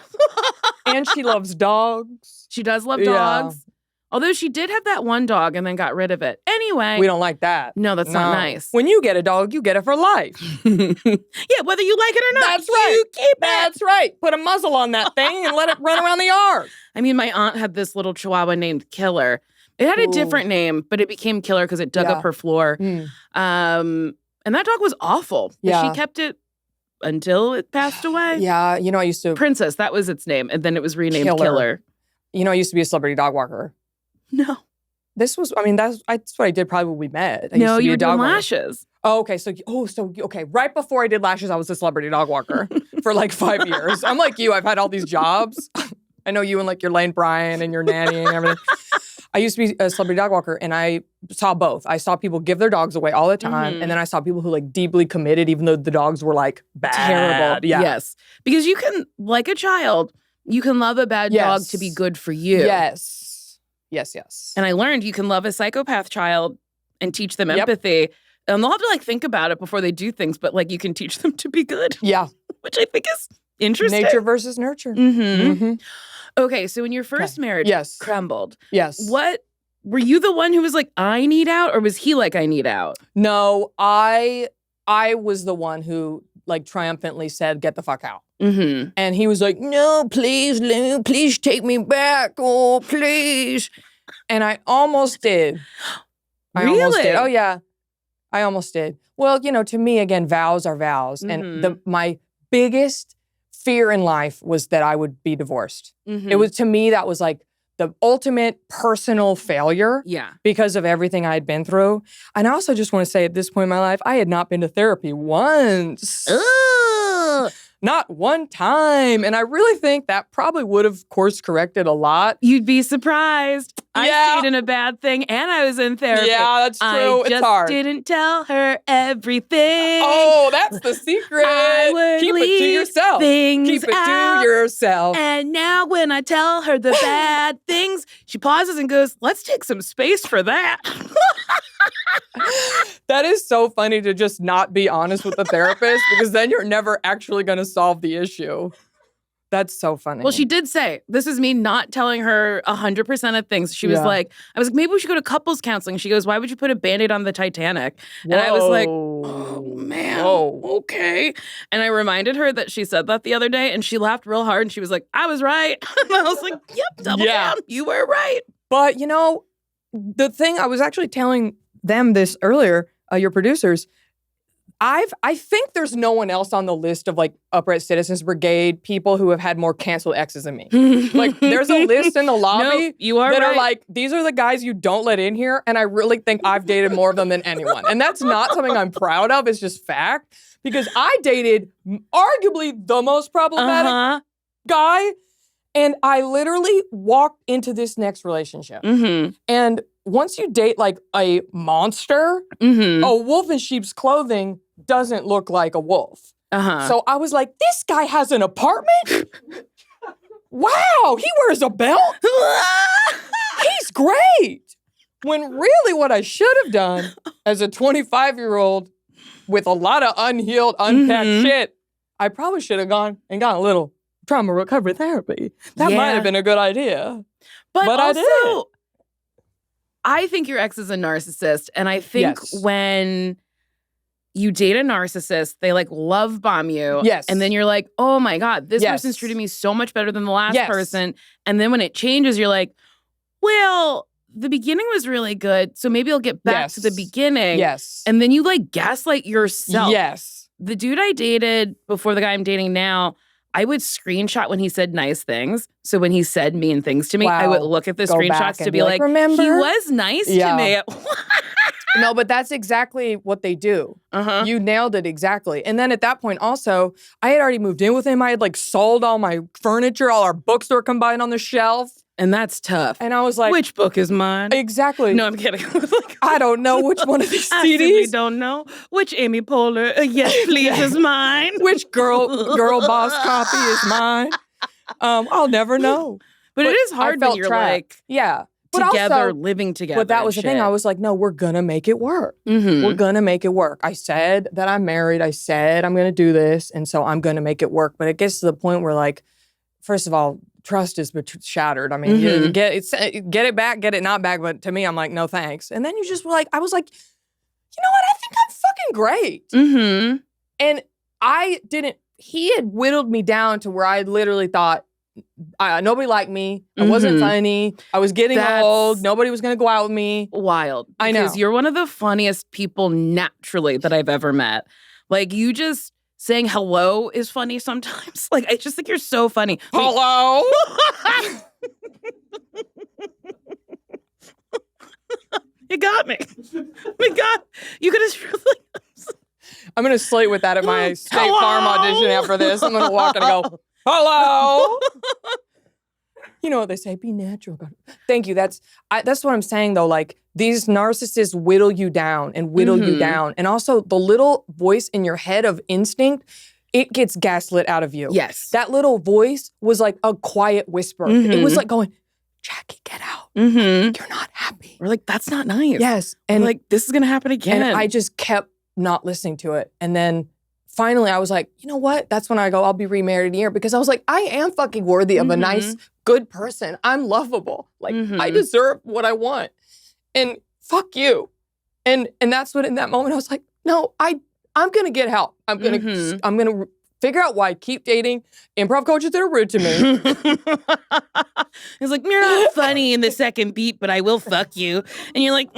[SPEAKER 2] And she loves dogs.
[SPEAKER 1] She does love dogs. Although she did have that one dog and then got rid of it. Anyway.
[SPEAKER 2] We don't like that.
[SPEAKER 1] No, that's not nice.
[SPEAKER 2] When you get a dog, you get it for life.
[SPEAKER 1] Yeah, whether you like it or not.
[SPEAKER 2] That's right.
[SPEAKER 1] You keep it.
[SPEAKER 2] That's right. Put a muzzle on that thing and let it run around the yard.
[SPEAKER 1] I mean, my aunt had this little chihuahua named Killer. It had a different name, but it became Killer because it dug up her floor. And that dog was awful.
[SPEAKER 2] Yeah.
[SPEAKER 1] She kept it until it passed away.
[SPEAKER 2] Yeah. I used to...
[SPEAKER 1] Princess, that was its name. And then it was renamed Killer.
[SPEAKER 2] I used to be a celebrity dog walker.
[SPEAKER 1] No.
[SPEAKER 2] That's what I did probably when we met.
[SPEAKER 1] No, you were doing lashes.
[SPEAKER 2] Oh, okay. Okay. Right before I did lashes, I was a celebrity dog walker for like 5 years. I'm like you. I've had all these jobs. I know you and like your Lane Bryant and your nanny and everything. I used to be a celebrity dog walker, and I saw both. I saw people give their dogs away all the time, and then I saw people who like deeply committed, even though the dogs were like bad.
[SPEAKER 1] Terrible.
[SPEAKER 2] Yeah.
[SPEAKER 1] Yes. Because you can, like a child, you can love a bad dog to be good for you.
[SPEAKER 2] Yes.
[SPEAKER 1] And I learned you can love a psychopath child and teach them empathy. And they'll have to like think about it before they do things, but like you can teach them to be good.
[SPEAKER 2] Yeah.
[SPEAKER 1] Which I think is interesting.
[SPEAKER 2] Nature versus nurture.
[SPEAKER 1] Okay, so in your first marriage, Crumbled.
[SPEAKER 2] Yes.
[SPEAKER 1] What, were you the one who was like, I need out, or was he like, I need out?
[SPEAKER 2] No, I was the one who like triumphantly said, get the fuck out. And he was like, no, please, Lou, please take me back. Oh, please. And I almost did.
[SPEAKER 1] Really?
[SPEAKER 2] Almost did. Oh, yeah. I almost did. Well, to me, again, vows are vows. And my biggest fear in life was that I would be divorced. It was, to me, that was like the ultimate personal failure.
[SPEAKER 1] Yeah.
[SPEAKER 2] Because of everything I had been through. And I also just want to say at this point in my life, I had not been to therapy once.
[SPEAKER 1] Ugh.
[SPEAKER 2] Not one time. And I really think that probably would have course corrected a lot.
[SPEAKER 1] You'd be surprised. I stayed in a bad thing and I was in therapy.
[SPEAKER 2] Yeah, that's true.
[SPEAKER 1] It's hard. I just didn't tell her everything.
[SPEAKER 2] Oh, that's the secret.
[SPEAKER 1] I would
[SPEAKER 2] Keep it to yourself.
[SPEAKER 1] Keep
[SPEAKER 2] it to yourself.
[SPEAKER 1] And now when I tell her the bad things, she pauses and goes, let's take some space for that.
[SPEAKER 2] That is so funny to just not be honest with the therapist because then you're never actually going to solve the issue. That's so funny.
[SPEAKER 1] Well, she did say, this is me not telling her 100% of things. She was like, I was like, maybe we should go to couples counseling. She goes, why would you put a Band-Aid on the Titanic? And I was like, oh, man, okay. And I reminded her that she said that the other day, and she laughed real hard, and she was like, I was right. And I was like, yep, double down. You were right.
[SPEAKER 2] But, you know, the thing, I was actually telling them this earlier, your producers, I think there's no one else on the list of like Upright Citizens Brigade people who have had more canceled exes than me. Like there's a list in the lobby that are like, these are the guys you don't let in here. And I really think I've dated more of them than anyone. And that's not something I'm proud of. It's just fact. Because I dated arguably the most problematic guy. And I literally walked into this next relationship. And once you date like a monster, a wolf in sheep's clothing doesn't look like a wolf. So I was like, this guy has an apartment? Wow, he wears a belt? He's great. When really what I should have done as a 25-year-old with a lot of unhealed, unpacked shit, I probably should have gone and got a little trauma recovery therapy. That might have been a good idea. But also, I did.
[SPEAKER 1] I think your ex is a narcissist. And I think when you date a narcissist, they like love bomb you. And then you're like, oh my God, this person's treated me so much better than the last person. And then when it changes, you're like, well, the beginning was really good. So maybe I'll get back to the beginning. And then you like gaslight yourself. The dude I dated before the guy I'm dating now, I would screenshot when he said nice things. So when he said mean things to me, I would look at the screenshots to be like, remember? He was nice to me.
[SPEAKER 2] No, but that's exactly what they do. You nailed it exactly. And then at that point also, I had already moved in with him. I had like sold all my furniture, all our books were combined on the shelf.
[SPEAKER 1] And that's tough.
[SPEAKER 2] And I was like,
[SPEAKER 1] which book is mine?
[SPEAKER 2] Exactly.
[SPEAKER 1] No, I'm kidding.
[SPEAKER 2] I don't know which one of these CDs.
[SPEAKER 1] I simply don't know. Which Amy Poehler, yes, please, is mine.
[SPEAKER 2] Which girl boss copy is mine. I'll never know.
[SPEAKER 1] But it is hard when you're trapped. Together, living together.
[SPEAKER 2] But that was the thing. I was like, no, we're going to make it work. We're going to make it work. I said that I'm married. I said I'm going to do this. And so I'm going to make it work. But it gets to the point where like, first of all, trust is shattered. I mean, you get it back, get it not back. But to me, I'm like, no, thanks. And then you just were like, I was like, you know what? I think I'm fucking great. And he had whittled me down to where I literally thought, nobody liked me. I wasn't funny. I was getting old. Nobody was going to go out with me.
[SPEAKER 1] Wild.
[SPEAKER 2] I know.
[SPEAKER 1] Because you're one of the funniest people naturally that I've ever met. Like, you just saying hello is funny sometimes. Like, I just think you're so funny.
[SPEAKER 2] Hello?
[SPEAKER 1] You got me. You could have really...
[SPEAKER 2] I'm going to slate with that at my State Farm audition after this. I'm going to walk and go, hello. You know what they say, be natural. Thank you. That's what I'm saying though. Like these narcissists whittle you down and whittle you down. And also the little voice in your head of instinct, it gets gaslit out of you.
[SPEAKER 1] Yes.
[SPEAKER 2] That little voice was like a quiet whisper. It was like going, Jackie, get out. You're not happy.
[SPEAKER 1] We're like, that's not nice.
[SPEAKER 2] Yes.
[SPEAKER 1] And like, this is going to happen again.
[SPEAKER 2] And I just kept not listening to it. And then finally, I was like, you know what? That's when I go, I'll be remarried in a year. Because I was like, I am fucking worthy of a nice, good person. I'm lovable. Like, I deserve what I want. And fuck you. And that's what, in that moment, I was like, no, I'm going to get help. I'm going to figure out why I keep dating improv coaches that are rude to me.
[SPEAKER 1] He's like, you're not funny in the second beat, but I will fuck you. And you're like,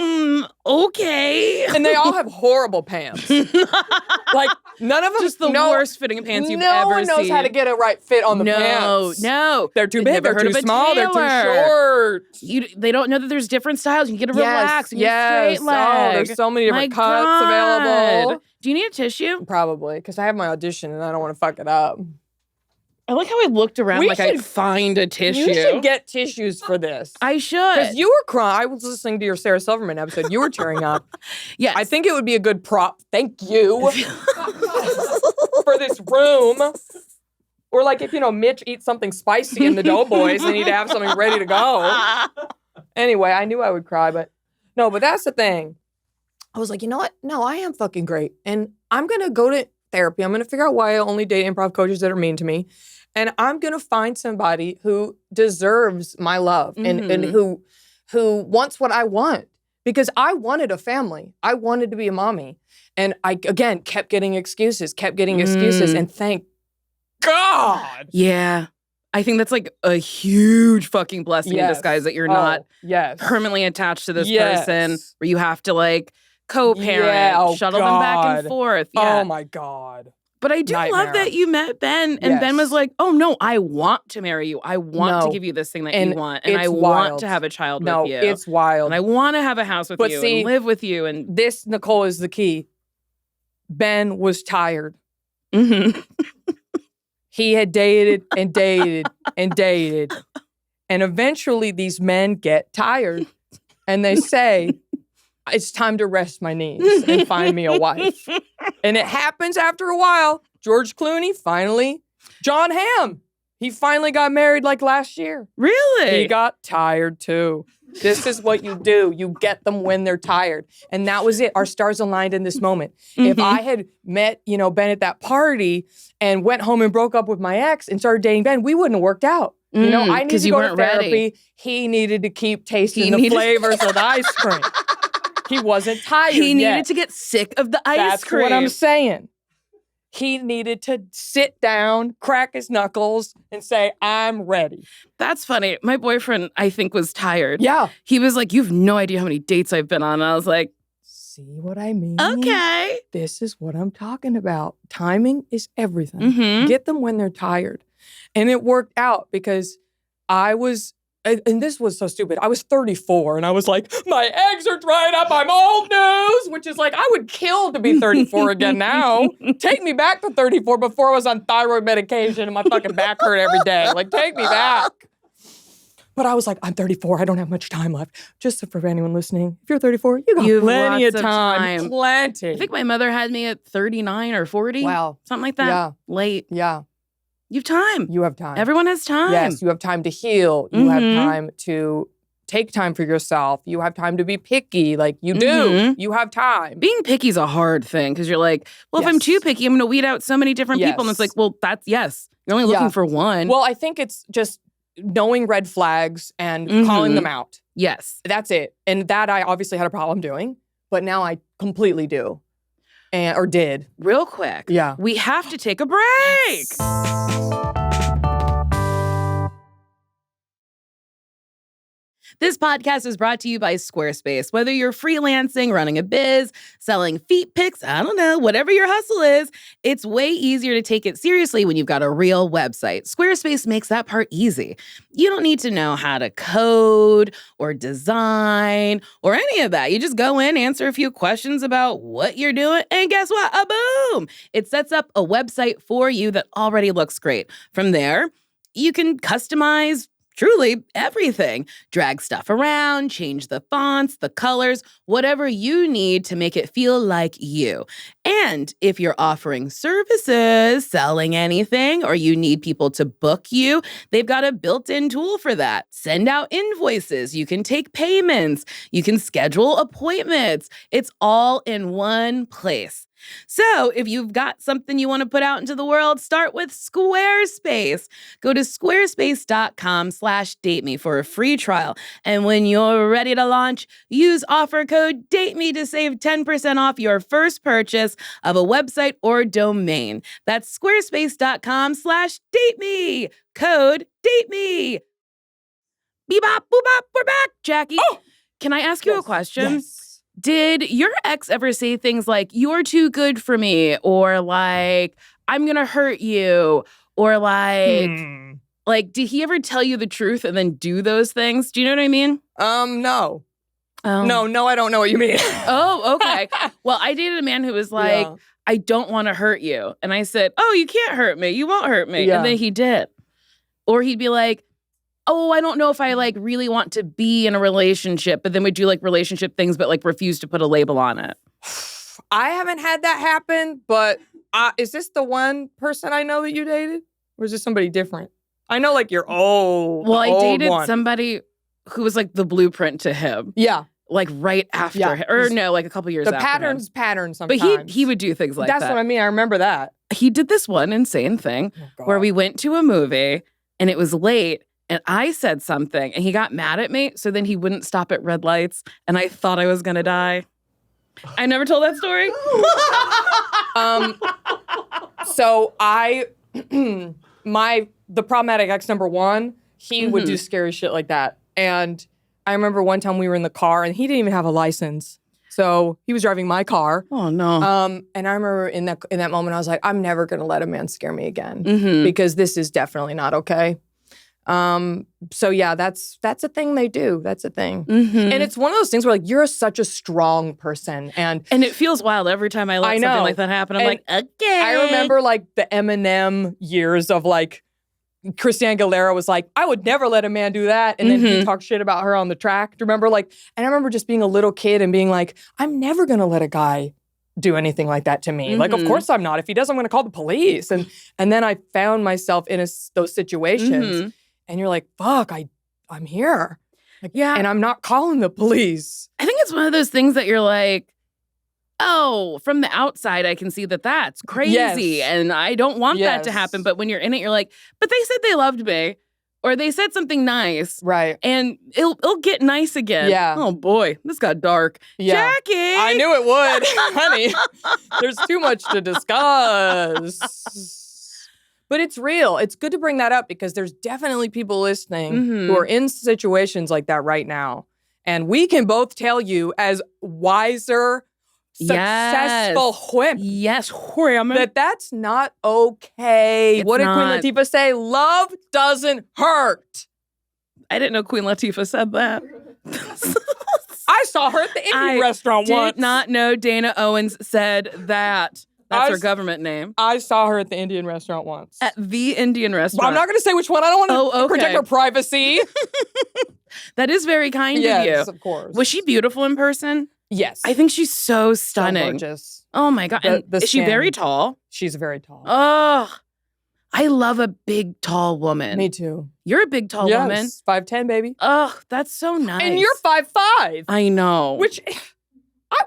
[SPEAKER 1] okay.
[SPEAKER 2] And they all have horrible pants. Like, none of them.
[SPEAKER 1] Just the worst fitting pants you've ever seen.
[SPEAKER 2] No one knows how to get a right fit on the pants.
[SPEAKER 1] No.
[SPEAKER 2] They're too big, they're too small, they're too short.
[SPEAKER 1] They don't know that there's different styles. You can get a relax, you can get straight leg.
[SPEAKER 2] Oh, there's so many different cuts available.
[SPEAKER 1] Do you need a tissue?
[SPEAKER 2] Probably, because I have my audition and I don't want to fuck it up.
[SPEAKER 1] I like how I looked around I'd find a tissue.
[SPEAKER 2] You should get tissues for this.
[SPEAKER 1] I should.
[SPEAKER 2] Because you were crying. I was listening to your Sarah Silverman episode. You were tearing up.
[SPEAKER 1] Yes.
[SPEAKER 2] I think it would be a good prop. Thank you. For this room. Or like if, Mitch eats something spicy in the Doughboys, they need to have something ready to go. Anyway, I knew I would cry, but no, but that's the thing. I was like, you know what? No, I am fucking great. And I'm going to go to therapy. I'm going to figure out why I only date improv coaches that are mean to me. And I'm going to find somebody who deserves my love and who wants what I want. Because I wanted a family. I wanted to be a mommy. And I, again, kept getting excuses. And thank God.
[SPEAKER 1] Yeah. I think that's like a huge fucking blessing in disguise that you're not permanently attached to this person where you have to like co-parent, shuttle them back and forth. Yeah.
[SPEAKER 2] Oh my God.
[SPEAKER 1] But I do love that you met Ben and Ben was like, oh no, I want to marry you. I want to give you this thing that you want. And I want to have a child with you.
[SPEAKER 2] It's wild.
[SPEAKER 1] And I want to have a house with you and live with you. And
[SPEAKER 2] this, Nicole, is the key. Ben was tired. He had dated and dated and dated. And eventually these men get tired and they say, it's time to rest my knees and find me a wife. And it happens after a while. George Clooney finally, John Hamm, he finally got married like last year.
[SPEAKER 1] Really?
[SPEAKER 2] He got tired too. This is what you do. You get them when they're tired. And that was it. Our stars aligned in this moment. If I had met, Ben at that party and went home and broke up with my ex and started dating Ben, we wouldn't have worked out. I needed to go to therapy.
[SPEAKER 1] Ready.
[SPEAKER 2] He needed to keep tasting the flavors of the ice cream. He wasn't tired
[SPEAKER 1] He needed to get sick of the ice cream.
[SPEAKER 2] That's what I'm saying. He needed to sit down, crack his knuckles, and say, I'm ready.
[SPEAKER 1] That's funny. My boyfriend, I think, was tired.
[SPEAKER 2] Yeah.
[SPEAKER 1] He was like, you have no idea how many dates I've been on. And I was like,
[SPEAKER 2] see what I mean?
[SPEAKER 1] Okay.
[SPEAKER 2] This is what I'm talking about. Timing is everything. Get them when they're tired. And it worked out because I was... And this was so stupid. I was 34 and I was like, my eggs are dried up. I'm old news, which is like, I would kill to be 34 again now. Take me back to 34 before I was on thyroid medication and my fucking back hurt every day. Like, take me back. But I was like, I'm 34. I don't have much time left. Just for anyone listening, if you're 34, you got plenty of time. Plenty.
[SPEAKER 1] I think my mother had me at 39 or 40.
[SPEAKER 2] Wow.
[SPEAKER 1] Something like that.
[SPEAKER 2] Yeah.
[SPEAKER 1] Late.
[SPEAKER 2] Yeah.
[SPEAKER 1] You have time.
[SPEAKER 2] You have time.
[SPEAKER 1] Everyone has time.
[SPEAKER 2] Yes, you have time to heal. You have time to take time for yourself. You have time to be picky. Like, you do. You have time.
[SPEAKER 1] Being picky is a hard thing because you're like, well, if I'm too picky, I'm going to weed out so many different people. And it's like, well, that's, you're only looking for one.
[SPEAKER 2] Well, I think it's just knowing red flags and calling them out.
[SPEAKER 1] Yes.
[SPEAKER 2] That's it. And that I obviously had a problem doing, but now I completely do. Or did.
[SPEAKER 1] Real quick.
[SPEAKER 2] Yeah.
[SPEAKER 1] We have to take a break. This podcast is brought to you by SquareSpace. Whether you're freelancing, running a biz, selling feet pics, I don't know, whatever your hustle is, it's way easier to take it seriously when you've got a real website. SquareSpace makes that part easy. You don't need to know how to code or design or any of that. You just go in, answer a few questions about what you're doing, and guess what? Boom! It sets up a website for you that already looks great. From there, you can customize truly everything. Drag stuff around, change the fonts, the colors, whatever you need to make it feel like you. And if you're offering services, selling anything, or you need people to book you, they've got a built-in tool for that. Send out invoices. You can take payments. You can schedule appointments. It's all in one place. So if you've got something you want to put out into the world, start with SquareSpace. Go to squarespace.com/dateme for a free trial. And when you're ready to launch, use offer code DATEME to save 10% off your first purchase of a website or domain. That's squarespace.com/dateme. Code DATEME. Bebop, boop-bop, we're back, Jackie.
[SPEAKER 2] Oh!
[SPEAKER 1] Can I ask you a question?
[SPEAKER 2] Yes.
[SPEAKER 1] Did your ex ever say things like, you're too good for me, or like, I'm going to hurt you, or like, did he ever tell you the truth and then do those things? Do you know what I mean?
[SPEAKER 2] No.
[SPEAKER 1] Oh.
[SPEAKER 2] No, I don't know what you mean.
[SPEAKER 1] Oh, okay. Well, I dated a man who was like, I don't want to hurt you. And I said, oh, you can't hurt me. You won't hurt me.
[SPEAKER 2] Yeah.
[SPEAKER 1] And then he did. Or he'd be like, oh, I don't know if I really want to be in a relationship, but then we do relationship things, but refuse to put a label on it.
[SPEAKER 2] I haven't had that happen, but is this the one person I know that you dated? Or is this somebody different? I know your old
[SPEAKER 1] Well, I dated
[SPEAKER 2] one.
[SPEAKER 1] somebody who was the blueprint to him.
[SPEAKER 2] Yeah.
[SPEAKER 1] like right after him. Or no, like a couple years
[SPEAKER 2] the
[SPEAKER 1] after him.
[SPEAKER 2] patterns
[SPEAKER 1] But
[SPEAKER 2] sometimes.
[SPEAKER 1] he would do things like
[SPEAKER 2] That's
[SPEAKER 1] that.
[SPEAKER 2] what I mean. I remember that.
[SPEAKER 1] He did this one insane thing where we went to a movie and it was late and I said something and he got mad at me. So then he wouldn't stop at red lights and I thought I was going to die. I never told that story.
[SPEAKER 2] So the problematic ex number one, he would do scary shit like that. And I remember one time we were in the car and he didn't even have a license. So he was driving my car.
[SPEAKER 1] Oh no.
[SPEAKER 2] And I remember in that moment, I was like, I'm never gonna let a man scare me again because this is definitely not okay. So yeah, that's a thing they do. That's a thing. And it's one of those things where like, you're such a strong person. And
[SPEAKER 1] it feels wild every time I let something like that happen. I'm like, okay.
[SPEAKER 2] I remember like the Eminem years of like, Christina Aguilera was like, I would never let a man do that. And then he talked shit about her on the track. Do you remember? Like, and I remember just being a little kid and being like, I'm never going to let a guy do anything like that to me. Like, of course I'm not. If he does, I'm going to call the police. And then I found myself in those situations and you're like, fuck, I'm here. Like,
[SPEAKER 1] yeah.
[SPEAKER 2] And I'm not calling the police.
[SPEAKER 1] I think it's one of those things that you're like, oh, from the outside, I can see that that's crazy and I don't want that to happen. But when you're in it, you're like, but they said they loved me or they said something nice.
[SPEAKER 2] Right.
[SPEAKER 1] And it'll get nice again.
[SPEAKER 2] Yeah.
[SPEAKER 1] Oh boy, this got dark.
[SPEAKER 2] Yeah.
[SPEAKER 1] Jackie!
[SPEAKER 2] I knew it would. Honey, there's too much to discuss. But it's real. It's good to bring that up because there's definitely people listening who are in situations like that right now. And we can both tell you as wiser, successful women.
[SPEAKER 1] Yes, women.
[SPEAKER 2] That's not okay. What did Queen Latifah say? Love doesn't hurt.
[SPEAKER 1] I didn't know Queen Latifah said that.
[SPEAKER 2] I saw her at the Indian restaurant once.
[SPEAKER 1] I did not know Dana Owens said that. That's her government name.
[SPEAKER 2] I saw her at the Indian restaurant once.
[SPEAKER 1] At the Indian restaurant.
[SPEAKER 2] Well, I'm not going to say which one. I don't want to protect her privacy.
[SPEAKER 1] That is very kind of you.
[SPEAKER 2] Yes, of course.
[SPEAKER 1] Was she beautiful in person?
[SPEAKER 2] Yes.
[SPEAKER 1] I think she's so stunning.
[SPEAKER 2] So gorgeous.
[SPEAKER 1] Oh my God. And is she very tall?
[SPEAKER 2] She's very tall.
[SPEAKER 1] Oh, I love a big, tall woman.
[SPEAKER 2] Me too.
[SPEAKER 1] You're a big, tall woman.
[SPEAKER 2] Yes, 5'10", baby.
[SPEAKER 1] Oh, that's so nice.
[SPEAKER 2] And you're 5'5".
[SPEAKER 1] I know.
[SPEAKER 2] Which, why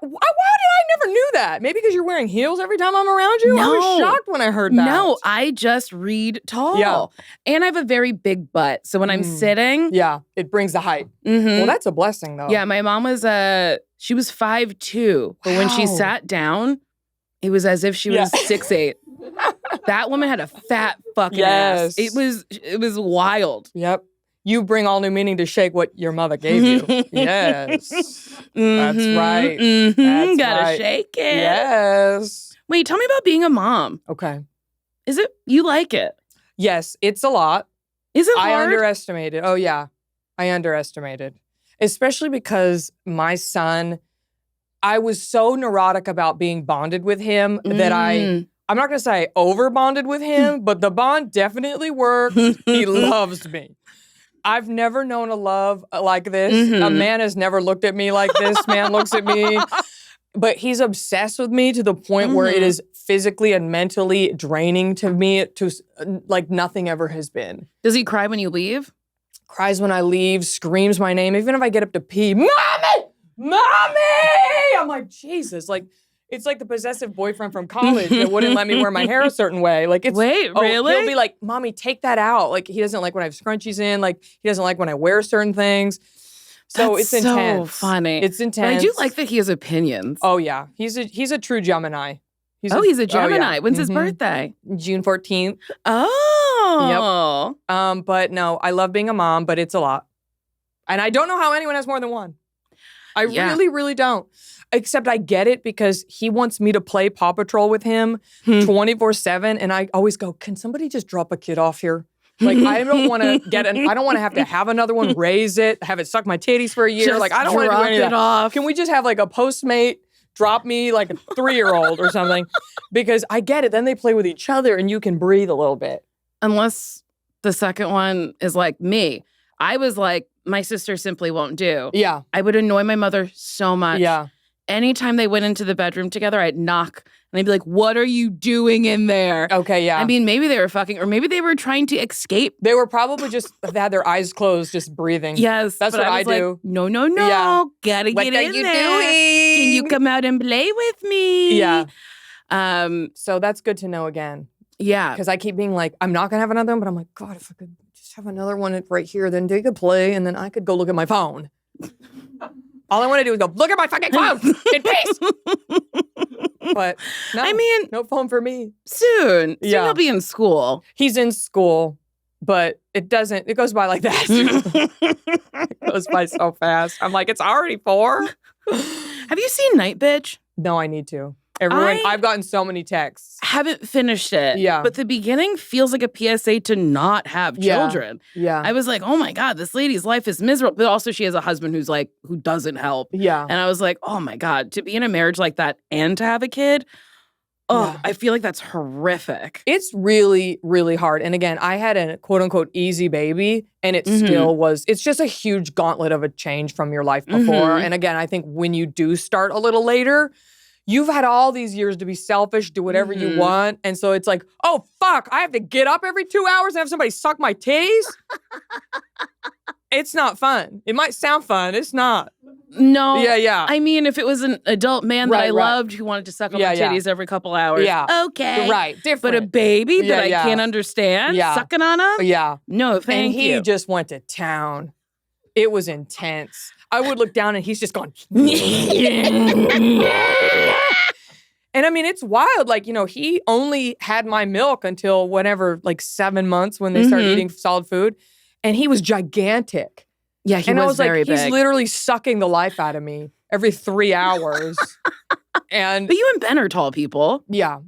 [SPEAKER 2] did I never knew that? Maybe because you're wearing heels every time I'm around you?
[SPEAKER 1] No.
[SPEAKER 2] I was shocked when I heard that.
[SPEAKER 1] No, I just read tall.
[SPEAKER 2] Yeah.
[SPEAKER 1] And I have a very big butt. So when I'm sitting.
[SPEAKER 2] Yeah, it brings the height. Well, that's a blessing though.
[SPEAKER 1] Yeah, my mom was, she was 5'2", but when she sat down, it was as if she was 6'8". That woman had a fat fucking ass. It was wild.
[SPEAKER 2] Yep. You bring all new meaning to shake what your mother gave you. Yes. That's right. That's
[SPEAKER 1] Gotta
[SPEAKER 2] right.
[SPEAKER 1] shake it.
[SPEAKER 2] Yes.
[SPEAKER 1] Wait, tell me about being a mom.
[SPEAKER 2] Okay.
[SPEAKER 1] Is it, you like it?
[SPEAKER 2] Yes, it's a lot.
[SPEAKER 1] Is it hard?
[SPEAKER 2] I underestimated. Oh, yeah. I underestimated. Especially because my son, I was so neurotic about being bonded with him that I'm not going to say I over-bonded with him, but the bond definitely worked. He loves me. I've never known a love like this. A man has never looked at me like this man looks at me. But he's obsessed with me to the point where it is physically and mentally draining to me to like nothing ever has been.
[SPEAKER 1] Does he cry when you leave?
[SPEAKER 2] Cries when I leave, screams my name. Even if I get up to pee, Mommy! Mommy! I'm like, Jesus. Like, it's like the possessive boyfriend from college that wouldn't let me wear my hair a certain way. Like, it's
[SPEAKER 1] really?
[SPEAKER 2] He'll be like, Mommy, take that out. Like, he doesn't like when I have scrunchies in. Like, he doesn't like when I wear certain things. So
[SPEAKER 1] That's
[SPEAKER 2] it's intense.
[SPEAKER 1] so funny.
[SPEAKER 2] It's intense.
[SPEAKER 1] But I do like that he has opinions.
[SPEAKER 2] Oh yeah, he's a true Gemini.
[SPEAKER 1] He's a Gemini.
[SPEAKER 2] Oh, yeah.
[SPEAKER 1] When's his birthday?
[SPEAKER 2] June 14th.
[SPEAKER 1] Oh.
[SPEAKER 2] Yep. But no, I love being a mom, but it's a lot. And I don't know how anyone has more than one. I really, really don't. Except I get it because he wants me to play Paw Patrol with him 24/7. And I always go, can somebody just drop a kid off here? Like, I don't want to I don't want to have another one, raise it, have it suck my titties for a year.
[SPEAKER 1] Just
[SPEAKER 2] like, I don't want to do any of that.
[SPEAKER 1] off.
[SPEAKER 2] Can we just have like a Postmate drop me like a 3-year-old or something? Because I get it. Then they play with each other and you can breathe a little bit.
[SPEAKER 1] Unless the second one is like me. I was like, my sister simply won't do.
[SPEAKER 2] Yeah.
[SPEAKER 1] I would annoy my mother so much.
[SPEAKER 2] Yeah.
[SPEAKER 1] Anytime they went into the bedroom together, I'd knock And I'd be like, what are you doing in there?
[SPEAKER 2] Okay, yeah.
[SPEAKER 1] I mean, maybe they were fucking, or maybe they were trying to escape.
[SPEAKER 2] They were probably just had their eyes closed, just breathing.
[SPEAKER 1] Yes.
[SPEAKER 2] That's
[SPEAKER 1] but
[SPEAKER 2] what I
[SPEAKER 1] was like,
[SPEAKER 2] do.
[SPEAKER 1] No.
[SPEAKER 2] Yeah.
[SPEAKER 1] Gotta
[SPEAKER 2] What
[SPEAKER 1] get
[SPEAKER 2] are
[SPEAKER 1] in
[SPEAKER 2] you
[SPEAKER 1] there.
[SPEAKER 2] doing?
[SPEAKER 1] Can you come out and play with me?
[SPEAKER 2] Yeah.
[SPEAKER 1] Um,
[SPEAKER 2] So that's good to know again.
[SPEAKER 1] yeah.
[SPEAKER 2] Because I keep being like, I'm not going to have another one, but I'm like, God, if I could just have another one right here, then they could play, and then I could go look at my phone. All I want to do is go, look at my fucking phone in peace. But no,
[SPEAKER 1] I mean,
[SPEAKER 2] no phone for me.
[SPEAKER 1] soon
[SPEAKER 2] Yeah.
[SPEAKER 1] he'll be in school.
[SPEAKER 2] He's in school, but it goes by like that. It goes by so fast. I'm like, it's already 4.
[SPEAKER 1] Have you seen Night Bitch?
[SPEAKER 2] No, I need to. Everyone, I've gotten so many texts.
[SPEAKER 1] Haven't finished it.
[SPEAKER 2] Yeah.
[SPEAKER 1] But the beginning feels like a PSA to not have
[SPEAKER 2] Yeah.
[SPEAKER 1] children.
[SPEAKER 2] Yeah.
[SPEAKER 1] I was like, oh my God, this lady's life is miserable. But also she has a husband who doesn't help.
[SPEAKER 2] Yeah.
[SPEAKER 1] And I was like, oh my God, to be in a marriage like that and to have a kid,
[SPEAKER 2] Yeah.
[SPEAKER 1] I feel like that's horrific.
[SPEAKER 2] It's really, really hard. And again, I had a quote unquote easy baby, and it still was, it's just a huge gauntlet of a change from your life before. And again, I think when you do start a little later, you've had all these years to be selfish, do whatever you want. And so it's like, oh, fuck, I have to get up every 2 hours and have somebody suck my titties? It's not fun. It might sound fun. It's not.
[SPEAKER 1] No.
[SPEAKER 2] Yeah.
[SPEAKER 1] I mean, if it was an adult man that I
[SPEAKER 2] Right.
[SPEAKER 1] loved who wanted to suck on
[SPEAKER 2] Yeah,
[SPEAKER 1] my
[SPEAKER 2] yeah.
[SPEAKER 1] titties every couple hours,
[SPEAKER 2] Yeah.
[SPEAKER 1] okay.
[SPEAKER 2] Right. Different.
[SPEAKER 1] But a baby that I
[SPEAKER 2] Yeah.
[SPEAKER 1] can't understand,
[SPEAKER 2] Yeah.
[SPEAKER 1] sucking on him?
[SPEAKER 2] Yeah.
[SPEAKER 1] No,
[SPEAKER 2] And
[SPEAKER 1] thank
[SPEAKER 2] he
[SPEAKER 1] you.
[SPEAKER 2] just went to town. It was intense. I would look down and he's just going. And I mean, it's wild. Like, he only had my milk until whatever, like 7 months when they started eating solid food. And he was gigantic.
[SPEAKER 1] Yeah, he
[SPEAKER 2] And I
[SPEAKER 1] was
[SPEAKER 2] was like,
[SPEAKER 1] very
[SPEAKER 2] he's
[SPEAKER 1] big.
[SPEAKER 2] literally sucking the life out of me every 3 hours. And
[SPEAKER 1] But you and Ben are tall people.
[SPEAKER 2] yeah.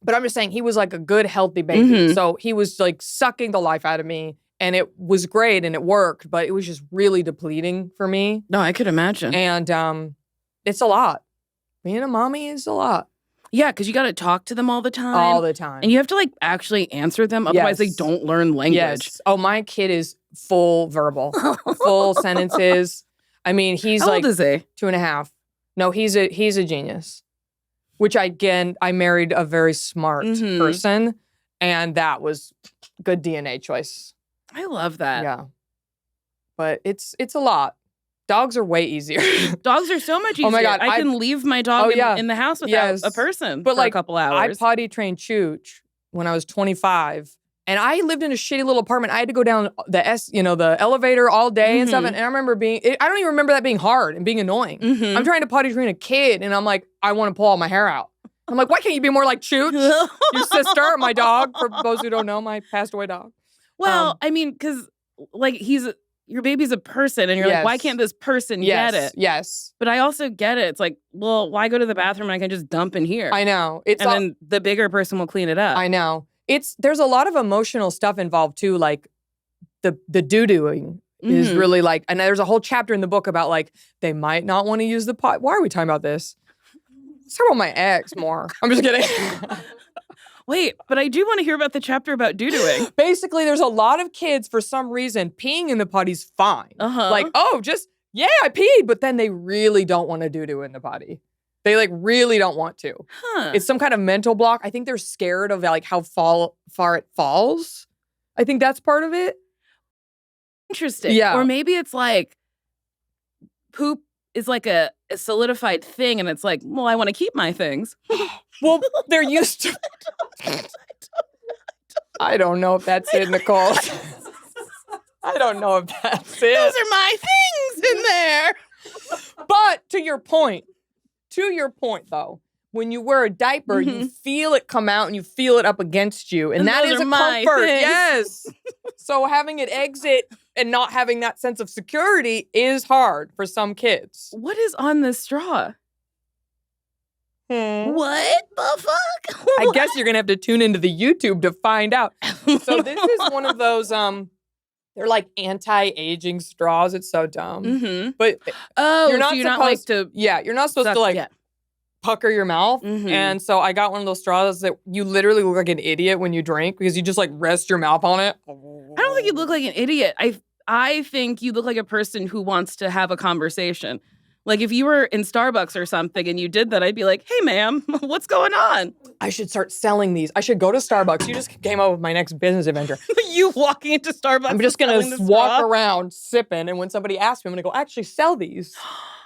[SPEAKER 2] But I'm just saying, he was like a good, healthy baby.
[SPEAKER 1] Mhm.
[SPEAKER 2] So he was like sucking the life out of me. And it was great and it worked, but it was just really depleting for me.
[SPEAKER 1] No, I could imagine.
[SPEAKER 2] And it's a lot. Being a mommy is a lot.
[SPEAKER 1] Yeah, because you got to talk to them all the time.
[SPEAKER 2] All the time.
[SPEAKER 1] And you have to like actually answer them. Otherwise, they
[SPEAKER 2] Yes.
[SPEAKER 1] don't learn language.
[SPEAKER 2] Yes. Oh, my kid is full verbal, full sentences. I mean, he's
[SPEAKER 1] How
[SPEAKER 2] like
[SPEAKER 1] old is he?
[SPEAKER 2] 2.5. No, he's a genius. Which I married a very smart
[SPEAKER 1] Mhm.
[SPEAKER 2] person, and that was good DNA choice.
[SPEAKER 1] I love that.
[SPEAKER 2] Yeah. But it's a lot. Dogs are way easier.
[SPEAKER 1] Dogs are so much easier.
[SPEAKER 2] Oh my God,
[SPEAKER 1] I can leave my dog in the house without
[SPEAKER 2] Yes.
[SPEAKER 1] a person
[SPEAKER 2] But
[SPEAKER 1] for
[SPEAKER 2] like,
[SPEAKER 1] a couple
[SPEAKER 2] I
[SPEAKER 1] hours.
[SPEAKER 2] potty trained Chooch when I was 25. And I lived in a shitty little apartment. I had to go down the elevator all day and stuff. And I remember I don't even remember that being hard and being annoying.
[SPEAKER 1] Mhm.
[SPEAKER 2] I'm trying to potty train a kid, and I'm like, I want to pull all my hair out. I'm like, why can't you be more like Chooch, your sister, my dog? For those who don't know, my passed away dog.
[SPEAKER 1] Well, I mean, because like your baby's a person, and you're like, why
[SPEAKER 2] Yes.
[SPEAKER 1] can't this person
[SPEAKER 2] Yes,
[SPEAKER 1] get it?
[SPEAKER 2] yes,
[SPEAKER 1] But I also get it. It's like, well, why go to the bathroom? I can just dump in here,
[SPEAKER 2] I know. It's
[SPEAKER 1] and then the bigger person will clean it up.
[SPEAKER 2] I know. There's a lot of emotional stuff involved too, like the doodooing is
[SPEAKER 1] Mhm.
[SPEAKER 2] really like, and there's a whole chapter in the book about like they might not want to use the pot. Why are we talking about this? Let's talk about my ex more. I'm just kidding.
[SPEAKER 1] Wait, but I do want to hear about the chapter about doodooing.
[SPEAKER 2] Basically, there's a lot of kids for some reason peeing in the potty's fine.
[SPEAKER 1] Uh-huh.
[SPEAKER 2] Like, oh, just I peed, but then they really don't want to doo-doo in the potty. They like really don't want to.
[SPEAKER 1] Huh.
[SPEAKER 2] It's some kind of mental block. I think they're scared of like how far it falls. I think that's part of it.
[SPEAKER 1] Interesting.
[SPEAKER 2] Yeah.
[SPEAKER 1] Or maybe it's like poop is like a solidified thing, and it's like, well, I want to keep my things.
[SPEAKER 2] Well, they're used to. I don't know if that's it, Nicole. I don't know if that's it.
[SPEAKER 1] Those are my things in there.
[SPEAKER 2] But to your point though, when you wear a diaper, you feel it come out and you feel it up against you. And that
[SPEAKER 1] those
[SPEAKER 2] is
[SPEAKER 1] are
[SPEAKER 2] a
[SPEAKER 1] my
[SPEAKER 2] comfort.
[SPEAKER 1] things.
[SPEAKER 2] Yes. So having it exit and not having that sense of security is hard for some kids.
[SPEAKER 1] What is on this straw?
[SPEAKER 2] Hmm.
[SPEAKER 1] What the fuck?
[SPEAKER 2] I guess you're gonna have to tune into the YouTube to find out. So this is one of those they're like anti-aging straws. It's so dumb.
[SPEAKER 1] Mm-hmm.
[SPEAKER 2] But
[SPEAKER 1] Oh,
[SPEAKER 2] you're not
[SPEAKER 1] so you're not like
[SPEAKER 2] supposed
[SPEAKER 1] to
[SPEAKER 2] you're not supposed
[SPEAKER 1] suck-
[SPEAKER 2] to like
[SPEAKER 1] yeah.
[SPEAKER 2] pucker your mouth.
[SPEAKER 1] Mhm.
[SPEAKER 2] And so I got one of those straws that you literally look like an idiot when you drink because you just like rest your mouth on it.
[SPEAKER 1] I don't think you look like an idiot. I think you look like a person who wants to have a conversation. Like if you were in Starbucks or something and you did that, I'd be like, hey, ma'am, what's going on?
[SPEAKER 2] I should start selling these. I should go to Starbucks. You just came up with my next business adventure.
[SPEAKER 1] You walking into Starbucks.
[SPEAKER 2] I'm just going to walk around sipping. And when somebody asks me, I'm going to go, actually sell these.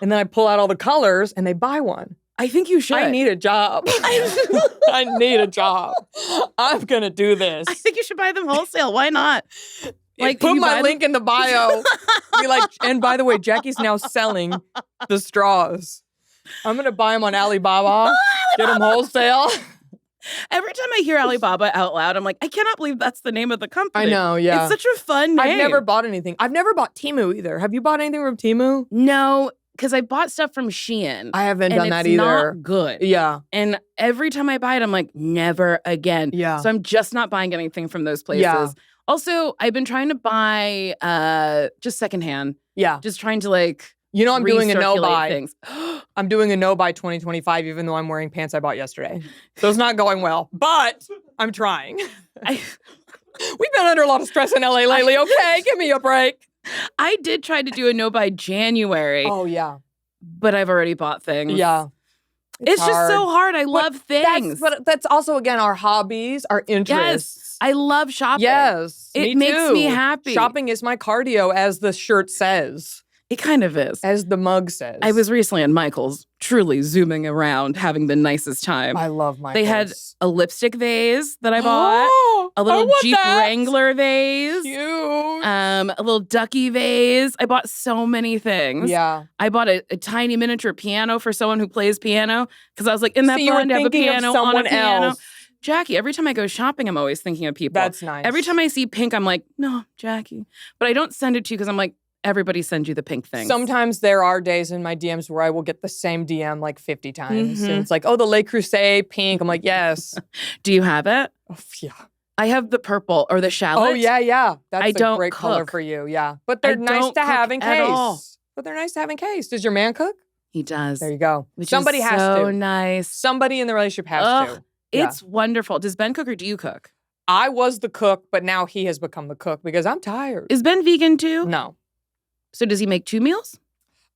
[SPEAKER 2] And then I pull out all the colors and they buy one.
[SPEAKER 1] I think you should.
[SPEAKER 2] I need a job. I need a job. I'm going to do this.
[SPEAKER 1] I think you should buy them wholesale. Why not?
[SPEAKER 2] Like, put my link in the bio. Be like, and by the way, Jackie's now selling the straws. I'm going to buy them on Alibaba, get them wholesale.
[SPEAKER 1] Every time I hear Alibaba out loud, I'm like, I cannot believe that's the name of the company.
[SPEAKER 2] I know, yeah.
[SPEAKER 1] It's such a fun name.
[SPEAKER 2] I've never bought anything. I've never bought Temu either. Have you bought anything from Temu?
[SPEAKER 1] No, because I bought stuff from Shein.
[SPEAKER 2] I haven't done that either.
[SPEAKER 1] It's not good.
[SPEAKER 2] Yeah.
[SPEAKER 1] And every time I buy it, I'm like, never again.
[SPEAKER 2] Yeah.
[SPEAKER 1] So I'm just not buying anything from those places.
[SPEAKER 2] Yeah.
[SPEAKER 1] Also, I've been trying to buy just secondhand.
[SPEAKER 2] Yeah.
[SPEAKER 1] Just trying to like
[SPEAKER 2] You know, I'm doing a no
[SPEAKER 1] recirculate
[SPEAKER 2] buy.
[SPEAKER 1] things.
[SPEAKER 2] I'm doing a no buy 2025, even though I'm wearing pants I bought yesterday. So it's not going well, but I'm trying. We've been under a lot of stress in LA lately. Okay, give me a break.
[SPEAKER 1] I did try to do a no buy January.
[SPEAKER 2] Oh, yeah.
[SPEAKER 1] But I've already bought things.
[SPEAKER 2] Yeah.
[SPEAKER 1] It's just so hard. I love things.
[SPEAKER 2] But that's also, again, our hobbies, our interests.
[SPEAKER 1] Yes. I love shopping.
[SPEAKER 2] Yes.
[SPEAKER 1] It
[SPEAKER 2] me
[SPEAKER 1] makes
[SPEAKER 2] too.
[SPEAKER 1] me happy.
[SPEAKER 2] Shopping is my cardio, as the shirt says.
[SPEAKER 1] It kind of is.
[SPEAKER 2] As the mug says.
[SPEAKER 1] I was recently at Michael's, truly zooming around, having the nicest time.
[SPEAKER 2] I love Michael's.
[SPEAKER 1] They had a lipstick vase that I bought, a little Jeep Wrangler vase,
[SPEAKER 2] Cute.
[SPEAKER 1] a little ducky vase. I bought so many things.
[SPEAKER 2] Yeah.
[SPEAKER 1] I bought a tiny miniature piano for someone who plays piano because I was like, in that fun to have a piano on a piano?
[SPEAKER 2] Else.
[SPEAKER 1] Jackie, every time I go shopping, I'm always thinking of people.
[SPEAKER 2] That's nice.
[SPEAKER 1] Every time I see pink, I'm like, no, Jackie. But I don't send it to you because I'm like, everybody sends you the pink thing.
[SPEAKER 2] Sometimes there are days in my DMs where I will get the same DM like 50 times.
[SPEAKER 1] Mhm.
[SPEAKER 2] And it's like, oh, the Le Creuset pink. I'm like, yes.
[SPEAKER 1] Do you have it?
[SPEAKER 2] Oh, yeah.
[SPEAKER 1] I have the purple or the shallot.
[SPEAKER 2] Oh, yeah, yeah. That's
[SPEAKER 1] I
[SPEAKER 2] a
[SPEAKER 1] don't
[SPEAKER 2] great color
[SPEAKER 1] cook.
[SPEAKER 2] for you. Yeah. But they're
[SPEAKER 1] I
[SPEAKER 2] nice
[SPEAKER 1] don't
[SPEAKER 2] to have
[SPEAKER 1] cook
[SPEAKER 2] in
[SPEAKER 1] at all.
[SPEAKER 2] case. But they're nice to have in case. Does your man cook?
[SPEAKER 1] He does.
[SPEAKER 2] There you go.
[SPEAKER 1] Which
[SPEAKER 2] Somebody
[SPEAKER 1] is
[SPEAKER 2] has
[SPEAKER 1] so
[SPEAKER 2] to.
[SPEAKER 1] nice.
[SPEAKER 2] Somebody in the relationship has to.
[SPEAKER 1] It's wonderful. Does Ben cook or do you cook?
[SPEAKER 2] I was the cook, but now he has become the cook because I'm tired.
[SPEAKER 1] Is Ben vegan too?
[SPEAKER 2] No.
[SPEAKER 1] So does he make 2 meals?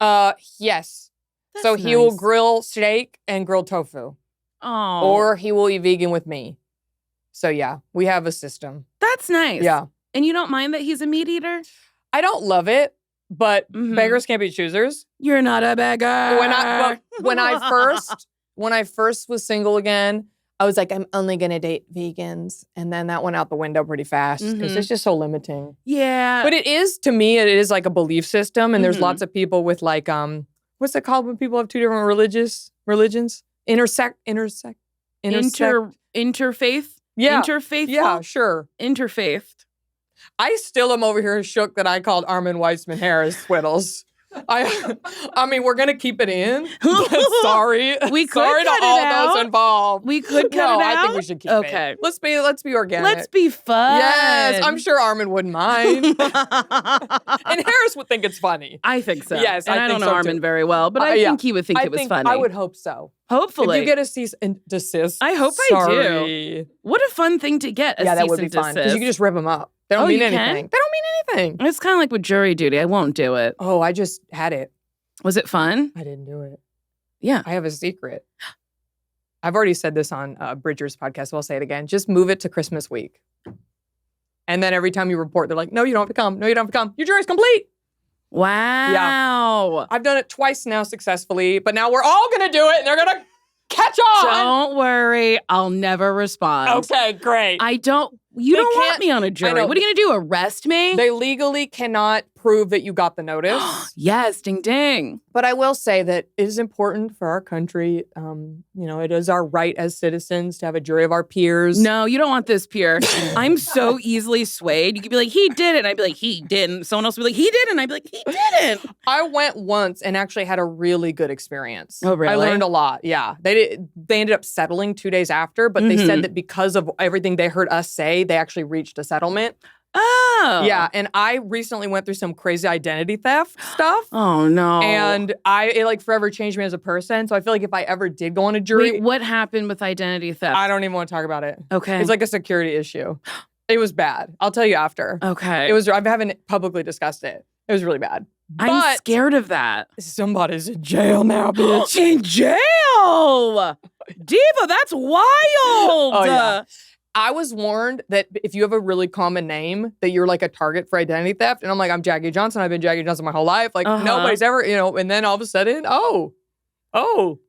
[SPEAKER 2] Yes.
[SPEAKER 1] That's
[SPEAKER 2] So he will
[SPEAKER 1] nice.
[SPEAKER 2] grill steak and grilled tofu.
[SPEAKER 1] Oh.
[SPEAKER 2] Or he will eat vegan with me. So yeah, we have a system.
[SPEAKER 1] That's nice.
[SPEAKER 2] Yeah.
[SPEAKER 1] And you don't mind that he's a meat eater?
[SPEAKER 2] I don't love it, but
[SPEAKER 1] Mhm.
[SPEAKER 2] beggars can't be choosers.
[SPEAKER 1] You're not a beggar.
[SPEAKER 2] When I first was single again, I was like, I'm only gonna date vegans. And then that went out the window pretty fast because
[SPEAKER 1] Mhm.
[SPEAKER 2] it's just so limiting.
[SPEAKER 1] Yeah.
[SPEAKER 2] But it is, to me, it is like a belief system. And there's
[SPEAKER 1] Mhm.
[SPEAKER 2] lots of people with like, what's it called when people have 2 different religions? Interfaith?
[SPEAKER 1] Interfaith?
[SPEAKER 2] Yeah.
[SPEAKER 1] Interfaithful?
[SPEAKER 2] Yeah, sure.
[SPEAKER 1] Interfaithed.
[SPEAKER 2] I still am over here shook that I called Armin Weissman Harris Whittles. I mean, we're gonna keep it in. Sorry,
[SPEAKER 1] We could
[SPEAKER 2] sorry
[SPEAKER 1] cut
[SPEAKER 2] to all
[SPEAKER 1] it out.
[SPEAKER 2] those involved.
[SPEAKER 1] We could cut
[SPEAKER 2] No,
[SPEAKER 1] it out.
[SPEAKER 2] I think we should keep
[SPEAKER 1] Okay.
[SPEAKER 2] it. Let's be organic.
[SPEAKER 1] Let's be fun.
[SPEAKER 2] Yes, I'm sure Armin wouldn't mind, and Harris would think it's funny.
[SPEAKER 1] I think so.
[SPEAKER 2] Yes,
[SPEAKER 1] and
[SPEAKER 2] I
[SPEAKER 1] I
[SPEAKER 2] think
[SPEAKER 1] don't know
[SPEAKER 2] so,
[SPEAKER 1] Armin
[SPEAKER 2] too.
[SPEAKER 1] very well, but I
[SPEAKER 2] Yeah.
[SPEAKER 1] think he would think it was funny.
[SPEAKER 2] I would hope so.
[SPEAKER 1] Hopefully.
[SPEAKER 2] If you get a cease and desist,
[SPEAKER 1] I hope I do.
[SPEAKER 2] sorry.
[SPEAKER 1] What a fun thing to get.
[SPEAKER 2] Yeah, that
[SPEAKER 1] cease
[SPEAKER 2] would be
[SPEAKER 1] and
[SPEAKER 2] fun because you
[SPEAKER 1] desist.
[SPEAKER 2] can just rip them up. They don't
[SPEAKER 1] Oh,
[SPEAKER 2] mean
[SPEAKER 1] you
[SPEAKER 2] anything.
[SPEAKER 1] can?
[SPEAKER 2] They don't mean anything.
[SPEAKER 1] It's kind of like with jury duty. I won't do it.
[SPEAKER 2] Oh, I just had it.
[SPEAKER 1] Was it fun?
[SPEAKER 2] I didn't do it.
[SPEAKER 1] Yeah.
[SPEAKER 2] I have a secret. I've already said this on Bridger's podcast, so I'll say it again. Just move it to Christmas week. And then every time you report, they're like, no, you don't have to come. No, you don't have to come. Your jury's complete.
[SPEAKER 1] Wow.
[SPEAKER 2] I've done it twice now successfully, but now we're all going to do it and they're going to catch on.
[SPEAKER 1] Don't worry. I'll never respond.
[SPEAKER 2] Okay, great.
[SPEAKER 1] You
[SPEAKER 2] They
[SPEAKER 1] don't want
[SPEAKER 2] can't-
[SPEAKER 1] me on a jury.
[SPEAKER 2] know.
[SPEAKER 1] What are you going to do? Arrest me?
[SPEAKER 2] They legally cannot prove that you got the notice.
[SPEAKER 1] Yes, ding ding.
[SPEAKER 2] But I will say that it is important for our country. It is our right as citizens to have a jury of our peers.
[SPEAKER 1] No, you don't want this peer. I'm so easily swayed. You could be like, he did it. And I'd be like, he didn't. Someone else would be like, he did it. And I'd be like, he didn't.
[SPEAKER 2] I went once and actually had a really good experience.
[SPEAKER 1] Oh, really?
[SPEAKER 2] I learned a lot. Yeah. They ended up settling 2 days after, but they said that because of everything they heard us say, they actually reached a settlement.
[SPEAKER 1] Oh.
[SPEAKER 2] Yeah. And I recently went through some crazy identity theft stuff.
[SPEAKER 1] Oh, no.
[SPEAKER 2] And it like forever changed me as a person. So I feel like if I ever did go on a jury,
[SPEAKER 1] Wait, what happened with identity theft?
[SPEAKER 2] I don't even want to talk about it.
[SPEAKER 1] Okay.
[SPEAKER 2] It's like a security issue. It was bad. I'll tell you after.
[SPEAKER 1] Okay.
[SPEAKER 2] I haven't publicly discussed it. It was really bad.
[SPEAKER 1] I'm
[SPEAKER 2] But
[SPEAKER 1] scared of that.
[SPEAKER 2] somebody's in jail now, bitch.
[SPEAKER 1] In jail! Diva, that's wild!
[SPEAKER 2] Oh, yeah. I was warned that if you have a really common name, that you're like a target for identity theft. And I'm like, I'm Jackie Johnson. I've been Jackie Johnson my whole life. Like, nobody's ever, and then all of a sudden, oh.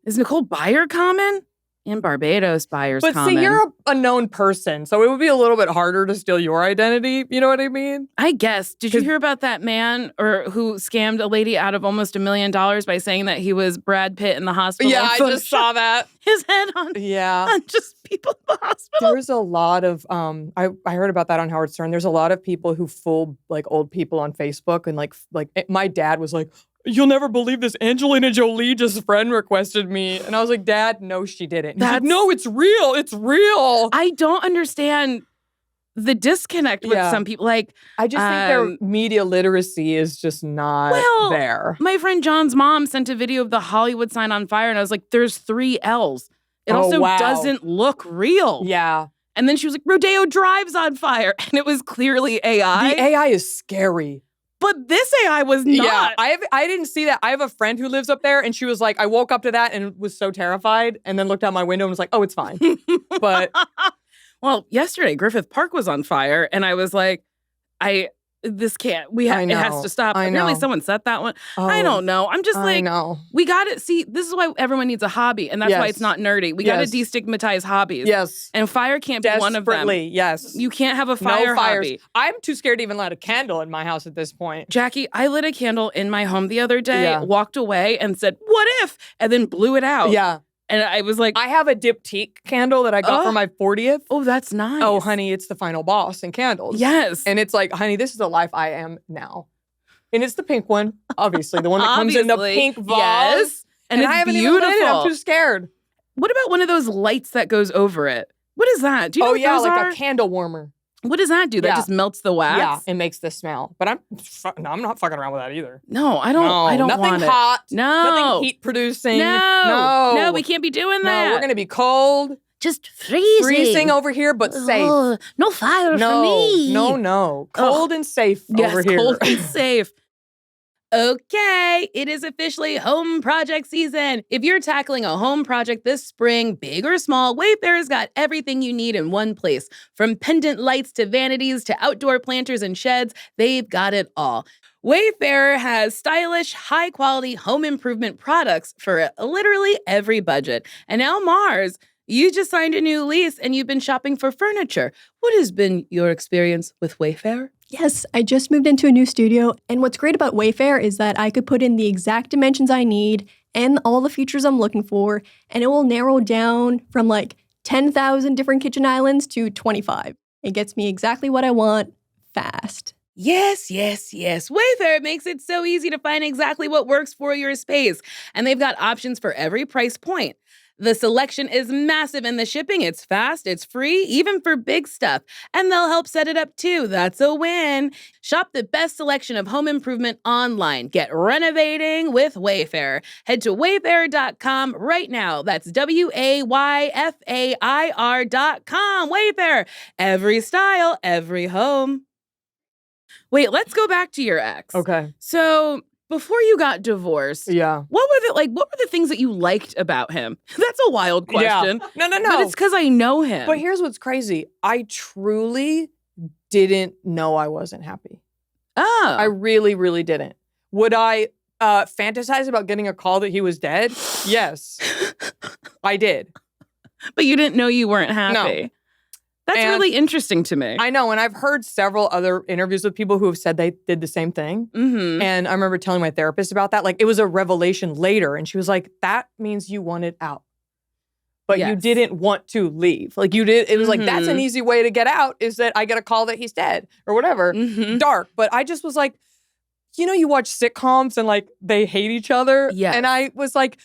[SPEAKER 1] Is Nicole Byer common? In Barbados, Byer's
[SPEAKER 2] But
[SPEAKER 1] common.
[SPEAKER 2] see, you're a known person, so it would be a little bit harder to steal your identity. You know what I mean?
[SPEAKER 1] I guess. Did you hear about that man who scammed a lady out of almost $1 million by saying that he was Brad Pitt in the hospital?
[SPEAKER 2] Yeah, I just saw that.
[SPEAKER 1] His head on just people in the hospital.
[SPEAKER 2] There's a lot of, I heard about that on Howard Stern. There's a lot of people who fool like old people on Facebook. And like my dad was like, you'll never believe this. Angelina Jolie just friend requested me. And I was like, Dad, no, she didn't. He's like, no, it's real. It's real.
[SPEAKER 1] I don't understand the disconnect with some people. Like,
[SPEAKER 2] I just think their media literacy is just not there.
[SPEAKER 1] My friend John's mom sent a video of the Hollywood sign on fire. And I was like, there's 3 L's. It also doesn't look real.
[SPEAKER 2] Yeah.
[SPEAKER 1] And then she was like, Rodeo Drive's on fire. And it was clearly AI.
[SPEAKER 2] The AI is scary.
[SPEAKER 1] But this AI was not.
[SPEAKER 2] Yeah, I didn't see that. I have a friend who lives up there, and she was like, I woke up to that and was so terrified, and then looked out my window and was like, oh, it's fine. But
[SPEAKER 1] well, yesterday Griffith Park was on fire, and I was like, this can't. It has to stop. Apparently, someone set that one. Oh, I don't know. I'm just like, we got to see. This is why everyone needs a hobby, and that's why it's not nerdy. We got to destigmatize hobbies.
[SPEAKER 2] Yes,
[SPEAKER 1] and fire can't be one of them.
[SPEAKER 2] Yes,
[SPEAKER 1] you can't have a fire hobby.
[SPEAKER 2] I'm too scared to even light a candle in my house at this point.
[SPEAKER 1] Jackie, I lit a candle in my home the other day. Walked away and said, "What if?" and then blew it out.
[SPEAKER 2] Yeah.
[SPEAKER 1] And I was like,
[SPEAKER 2] I have a diptyque candle that I got for my 40th.
[SPEAKER 1] Oh, that's nice.
[SPEAKER 2] Oh, honey, it's the final boss in candles.
[SPEAKER 1] Yes.
[SPEAKER 2] And it's like, honey, this is the life I am now. And it's the pink one, obviously. The one that comes in the pink vase. Yes.
[SPEAKER 1] And it's
[SPEAKER 2] I haven't
[SPEAKER 1] beautiful.
[SPEAKER 2] Even lit it. I'm too scared.
[SPEAKER 1] What about one of those lights that goes over it? What is that? Do you know what those are?
[SPEAKER 2] Like a candle warmer.
[SPEAKER 1] What does that do? That just melts the wax?
[SPEAKER 2] Yeah, it makes the smell. But I'm not fucking around with that either.
[SPEAKER 1] No, I don't want it.
[SPEAKER 2] Nothing hot.
[SPEAKER 1] No.
[SPEAKER 2] Nothing heat producing.
[SPEAKER 1] No, we can't be doing that.
[SPEAKER 2] No, we're going to be cold.
[SPEAKER 1] Just freezing.
[SPEAKER 2] Freezing over here, but safe.
[SPEAKER 1] No fire for me.
[SPEAKER 2] No. Cold and safe over here.
[SPEAKER 1] Cold and safe. Okay, it is officially home project season. If you're tackling a home project this spring, big or small, Wayfair's got everything you need in one place. From pendant lights to vanities to outdoor planters and sheds, they've got it all. Wayfair has stylish, high-quality home improvement products for literally every budget. And now Mars, you just signed a new lease and you've been shopping for furniture. What has been your experience with Wayfair?
[SPEAKER 3] Yes, I just moved into a new studio, and what's great about Wayfair is that I could put in the exact dimensions I need and all the features I'm looking for, and it will narrow down from like 10,000 different kitchen islands to 25. It gets me exactly what I want fast.
[SPEAKER 1] Yes. Wayfair makes it so easy to find exactly what works for your space, and they've got options for every price point. The selection is massive and the shipping, it's fast, it's free, even for big stuff. And they'll help set it up too. That's a win. Shop the best selection of home improvement online. Get renovating with Wayfair. Head to wayfair.com right now. That's WAYFAIR.com. Wayfair. Every style, every home. Wait, let's go back to your ex.
[SPEAKER 2] Okay.
[SPEAKER 1] So before you got divorced, what were the things that you liked about him? That's a wild question.
[SPEAKER 2] Yeah. No.
[SPEAKER 1] But it's because I know him.
[SPEAKER 2] But here's what's crazy. I truly didn't know I wasn't happy.
[SPEAKER 1] Oh.
[SPEAKER 2] I really, really didn't. Would I fantasize about getting a call that he was dead? Yes. I did.
[SPEAKER 1] But you didn't know you weren't happy.
[SPEAKER 2] No.
[SPEAKER 1] That's really interesting to me.
[SPEAKER 2] I know, and I've heard several other interviews with people who have said they did the same thing.
[SPEAKER 1] Mm-hmm.
[SPEAKER 2] And I remember telling my therapist about that. Like, it was a revelation later, and she was like, that means you wanted out. But you didn't want to leave. Like, you did. It was like, that's an easy way to get out, is that I get a call that he's dead or whatever.
[SPEAKER 1] Mm-hmm.
[SPEAKER 2] Dark. But I just was like, you watch sitcoms and like they hate each other.
[SPEAKER 1] Yes.
[SPEAKER 2] And I was like,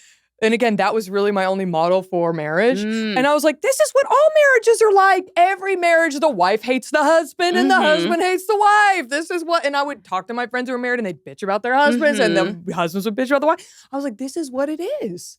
[SPEAKER 2] and again, that was really my only model for marriage. And I was like, this is what all marriages are like. Every marriage, the wife hates the husband and the husband hates the wife. This is what, and I would talk to my friends who were married and they'd bitch about their husbands and the husbands would bitch about the wife. I was like, this is what it is.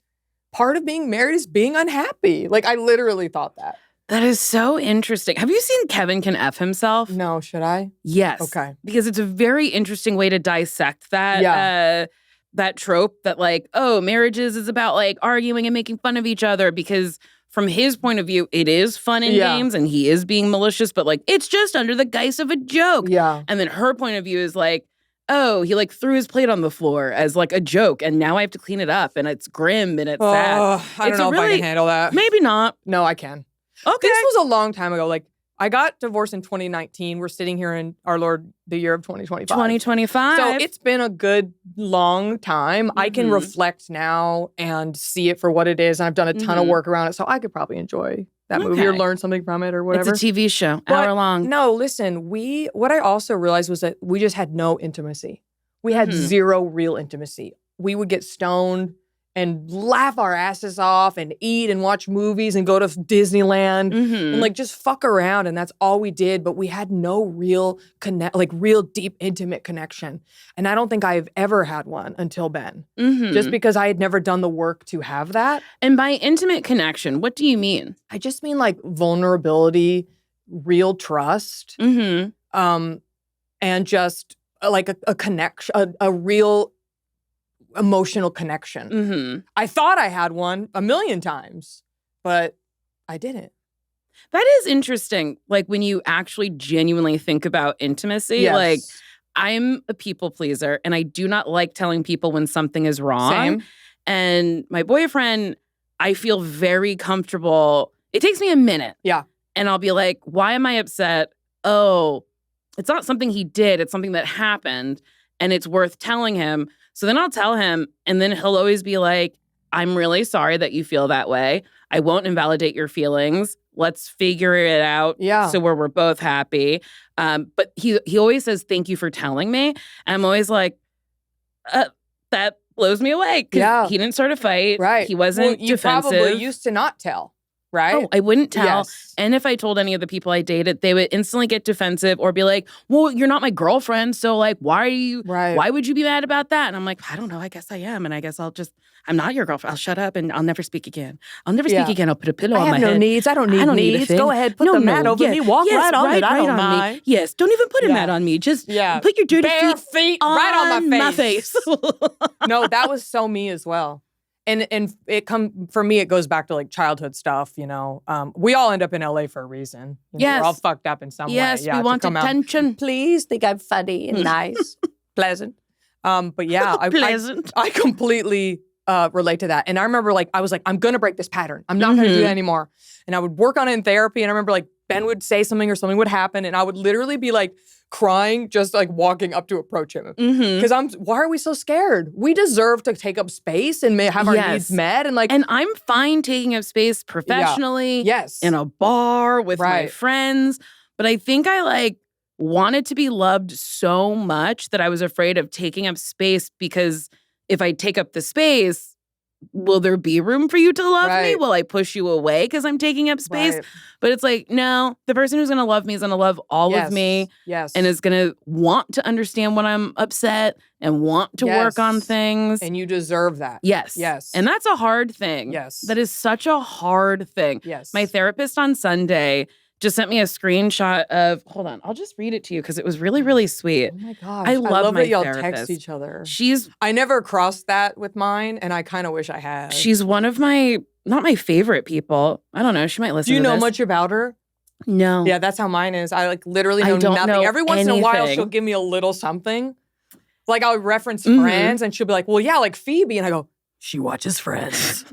[SPEAKER 2] Part of being married is being unhappy. Like, I literally thought that.
[SPEAKER 1] That is so interesting. Have you seen Kevin Can F Himself?
[SPEAKER 2] No, should I?
[SPEAKER 1] Yes.
[SPEAKER 2] Okay.
[SPEAKER 1] Because it's a very interesting way to dissect that that trope that like, oh, marriages is about like arguing and making fun of each other, because from his point of view, it is fun in games and he is being malicious, but like it's just under the guise of a joke.
[SPEAKER 2] Yeah.
[SPEAKER 1] And then her point of view is like, oh, he like threw his plate on the floor as like a joke and now I have to clean it up and it's grim and it's sad.
[SPEAKER 2] I don't know if I can handle that.
[SPEAKER 1] Maybe not.
[SPEAKER 2] No, I can.
[SPEAKER 1] Okay.
[SPEAKER 2] This was a long time ago. Like, I got divorced in 2019. We're sitting here in our Lord, the year of 2025.
[SPEAKER 1] 2025.
[SPEAKER 2] So it's been a good long time. I can reflect now and see it for what it is. And I've done a ton of work around it. So I could probably enjoy that movie or learn something from it or whatever.
[SPEAKER 1] It's a TV show, hour long.
[SPEAKER 2] No, listen, what I also realized was that we just had no intimacy. We had zero real intimacy. We would get stoned and laugh our asses off and eat and watch movies and go to Disneyland and like just fuck around, and that's all we did. But we had no real real deep intimate connection, and I don't think I've ever had one until Ben. Just because I had never done the work to have that.
[SPEAKER 1] And by intimate connection, what do you mean?
[SPEAKER 2] I just mean like vulnerability, real trust, and just like a connection, a real emotional connection. I thought I had one a million times, but I didn't.
[SPEAKER 1] That is interesting. Like when you actually genuinely think about intimacy, like I'm a people pleaser and I do not like telling people when something is wrong.
[SPEAKER 2] Same.
[SPEAKER 1] And my boyfriend, I feel very comfortable. It takes me a minute.
[SPEAKER 2] Yeah.
[SPEAKER 1] And I'll be like, why am I upset? Oh, it's not something he did. It's something that happened and it's worth telling him. So then I'll tell him, and then he'll always be like, I'm really sorry that you feel that way. I won't invalidate your feelings. Let's figure it out so where we're both happy. But he always says, thank you for telling me. And I'm always like, that blows me away. Because he didn't start a fight.
[SPEAKER 2] Right.
[SPEAKER 1] He wasn't
[SPEAKER 2] you
[SPEAKER 1] defensive.
[SPEAKER 2] Probably used to not tell, right?
[SPEAKER 1] Oh, I wouldn't tell.
[SPEAKER 2] Yes.
[SPEAKER 1] And if I told any of the people I dated, they would instantly get defensive or be like, well, you're not my girlfriend. So like, why would you be mad about that? And I'm like, I don't know. I guess I am. And I guess I'm not your girlfriend. I'll shut up and I'll never speak again. I'll never speak again. I'll put a pillow on my head.
[SPEAKER 2] I have no needs. I don't need needs. Go ahead. Put the mat over me. Walk right on it. I don't mind.
[SPEAKER 1] Me. Yes. Don't even put a mat on me. Just put your dirty
[SPEAKER 2] bare feet right on
[SPEAKER 1] my face.
[SPEAKER 2] No, that was so me as well. And for me, it goes back to like childhood stuff, you know. We all end up in LA for a reason. We're all fucked up in some way.
[SPEAKER 1] Yes, we want attention.
[SPEAKER 2] Please think I'm funny and nice, pleasant. But yeah, I completely relate to that. And I remember I was like, I'm gonna break this pattern. I'm not gonna do that anymore. And I would work on it in therapy. And I remember like Ben would say something or something would happen, and I would literally be like crying, just like walking up to approach him. Because why are we so scared? We deserve to take up space and have our needs met. And
[SPEAKER 1] I'm fine taking up space professionally. In a bar with my friends. But I think I wanted to be loved so much that I was afraid of taking up space, because if I take up the space, will there be room for you to love me? Will I push you away because I'm taking up space? But it's like, no, the person who's going to love me is going to love all of me. And is going to want to understand when I'm upset and want to work on things.
[SPEAKER 2] And you deserve that.
[SPEAKER 1] Yes. And that's a hard thing. That is such a hard thing. My therapist on Sunday just sent me a screenshot of, hold on, I'll just read it to you because it was really, really sweet.
[SPEAKER 2] Oh my gosh.
[SPEAKER 1] I love my
[SPEAKER 2] that y'all
[SPEAKER 1] therapist.
[SPEAKER 2] text each other.
[SPEAKER 1] I
[SPEAKER 2] never crossed that with mine, and I kind of wish I had.
[SPEAKER 1] She's one of not my favorite people. I don't know. She might listen to this.
[SPEAKER 2] Do you know much about her?
[SPEAKER 1] No.
[SPEAKER 2] Yeah, that's how mine is. I literally know nothing. Every once in a while, she'll give me a little something. Like I'll reference Friends, and she'll be like, well, yeah, like Phoebe. And I go, she watches Friends.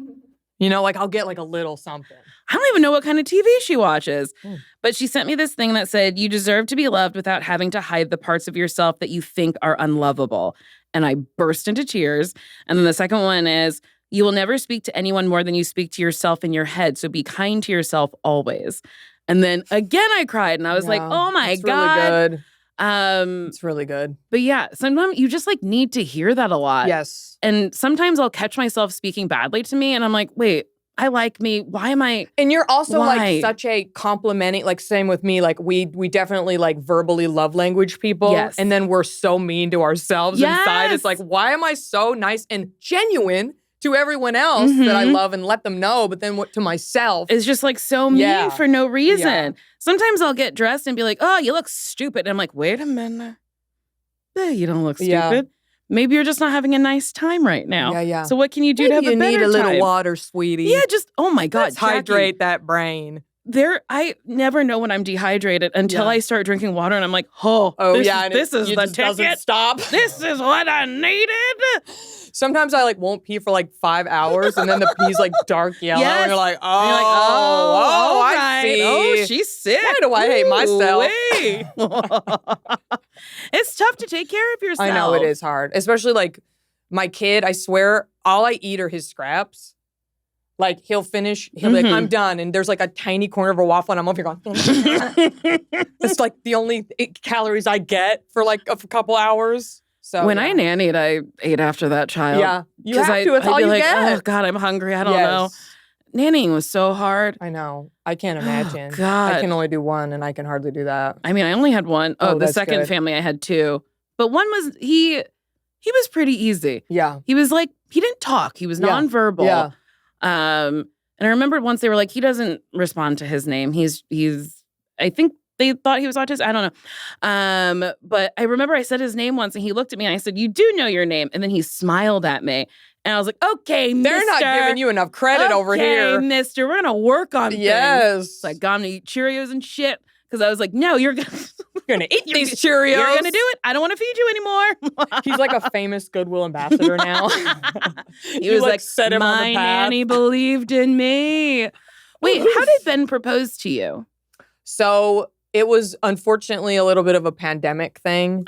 [SPEAKER 2] I'll get a little something.
[SPEAKER 1] I don't even know what kind of TV she watches. But she sent me this thing that said, you deserve to be loved without having to hide the parts of yourself that you think are unlovable. And I burst into tears. And then the second one is, you will never speak to anyone more than you speak to yourself in your head. So be kind to yourself always. And then again, I cried and I was like, oh my God.
[SPEAKER 2] Really good. It's really good.
[SPEAKER 1] But yeah, sometimes you just need to hear that a lot.
[SPEAKER 2] Yes.
[SPEAKER 1] And sometimes I'll catch myself speaking badly to me and I'm like, wait, I like me. Why am I?
[SPEAKER 2] And you're also such a complimenting, same with me. We definitely verbally love language people.
[SPEAKER 1] Yes.
[SPEAKER 2] And then we're so mean to ourselves inside. It's why am I so nice and genuine to everyone else that I love and let them know, but then what to myself
[SPEAKER 1] It's just like so mean for no reason.
[SPEAKER 2] Yeah.
[SPEAKER 1] Sometimes I'll get dressed and be like, oh, you look stupid. And I'm like, wait a minute. You don't look stupid.
[SPEAKER 2] Yeah.
[SPEAKER 1] Maybe you're just not having a nice time right now.
[SPEAKER 2] Yeah.
[SPEAKER 1] So what can you do to have a better time?
[SPEAKER 2] You need a little water, sweetie.
[SPEAKER 1] Yeah, just, oh my God.
[SPEAKER 2] Let's hydrate that brain.
[SPEAKER 1] I never know when I'm dehydrated until I start drinking water and I'm like, this is the ticket.
[SPEAKER 2] Doesn't stop.
[SPEAKER 1] This is what I needed.
[SPEAKER 2] Sometimes I like won't pee for like 5 hours and then the pee's like dark yellow and you're like, I see.
[SPEAKER 1] Oh, she's sick.
[SPEAKER 2] Why do I hate myself?
[SPEAKER 1] It's tough to take care of yourself.
[SPEAKER 2] I know it is hard. Especially like my kid, I swear, all I eat are his scraps. Like he'll finish, he'll be like, I'm done. And there's like a tiny corner of a waffle and I'm over here going, it's like the only calories I get for like a couple hours. So
[SPEAKER 1] when I nannied, I ate after that child.
[SPEAKER 2] Yeah. You have to. It's
[SPEAKER 1] I'd
[SPEAKER 2] all
[SPEAKER 1] be
[SPEAKER 2] you
[SPEAKER 1] like,
[SPEAKER 2] get.
[SPEAKER 1] oh God, I'm hungry. I don't know. Nannying was so hard.
[SPEAKER 2] I know. I can't imagine.
[SPEAKER 1] Oh, God.
[SPEAKER 2] I can only do one and I can hardly do that.
[SPEAKER 1] I mean, I only had one. Oh, the
[SPEAKER 2] that's
[SPEAKER 1] second
[SPEAKER 2] good.
[SPEAKER 1] family I had two. But one was, he was pretty easy.
[SPEAKER 2] Yeah.
[SPEAKER 1] He was like, he didn't talk. He was nonverbal.
[SPEAKER 2] Yeah.
[SPEAKER 1] And I remember once they were like, he doesn't respond to his name. He's I think they thought he was autistic. I don't know. But I remember I said his name once and he looked at me and I said, you do know your name. And then he smiled at me. And I was like, okay,
[SPEAKER 2] They're not giving you enough credit over here.
[SPEAKER 1] Okay, mister, we're going to work on things.
[SPEAKER 2] Yes.
[SPEAKER 1] So I got him to eat Cheerios and shit. Because I was like, no, you're going
[SPEAKER 2] to eat these Cheerios.
[SPEAKER 1] You're going to do it. I don't want to feed you anymore.
[SPEAKER 2] He's like a famous Goodwill ambassador now.
[SPEAKER 1] He was like,
[SPEAKER 2] set him on
[SPEAKER 1] my
[SPEAKER 2] the path.
[SPEAKER 1] nanny believed in me. Wait, how did Ben propose to you?
[SPEAKER 2] So it was unfortunately a little bit of a pandemic thing.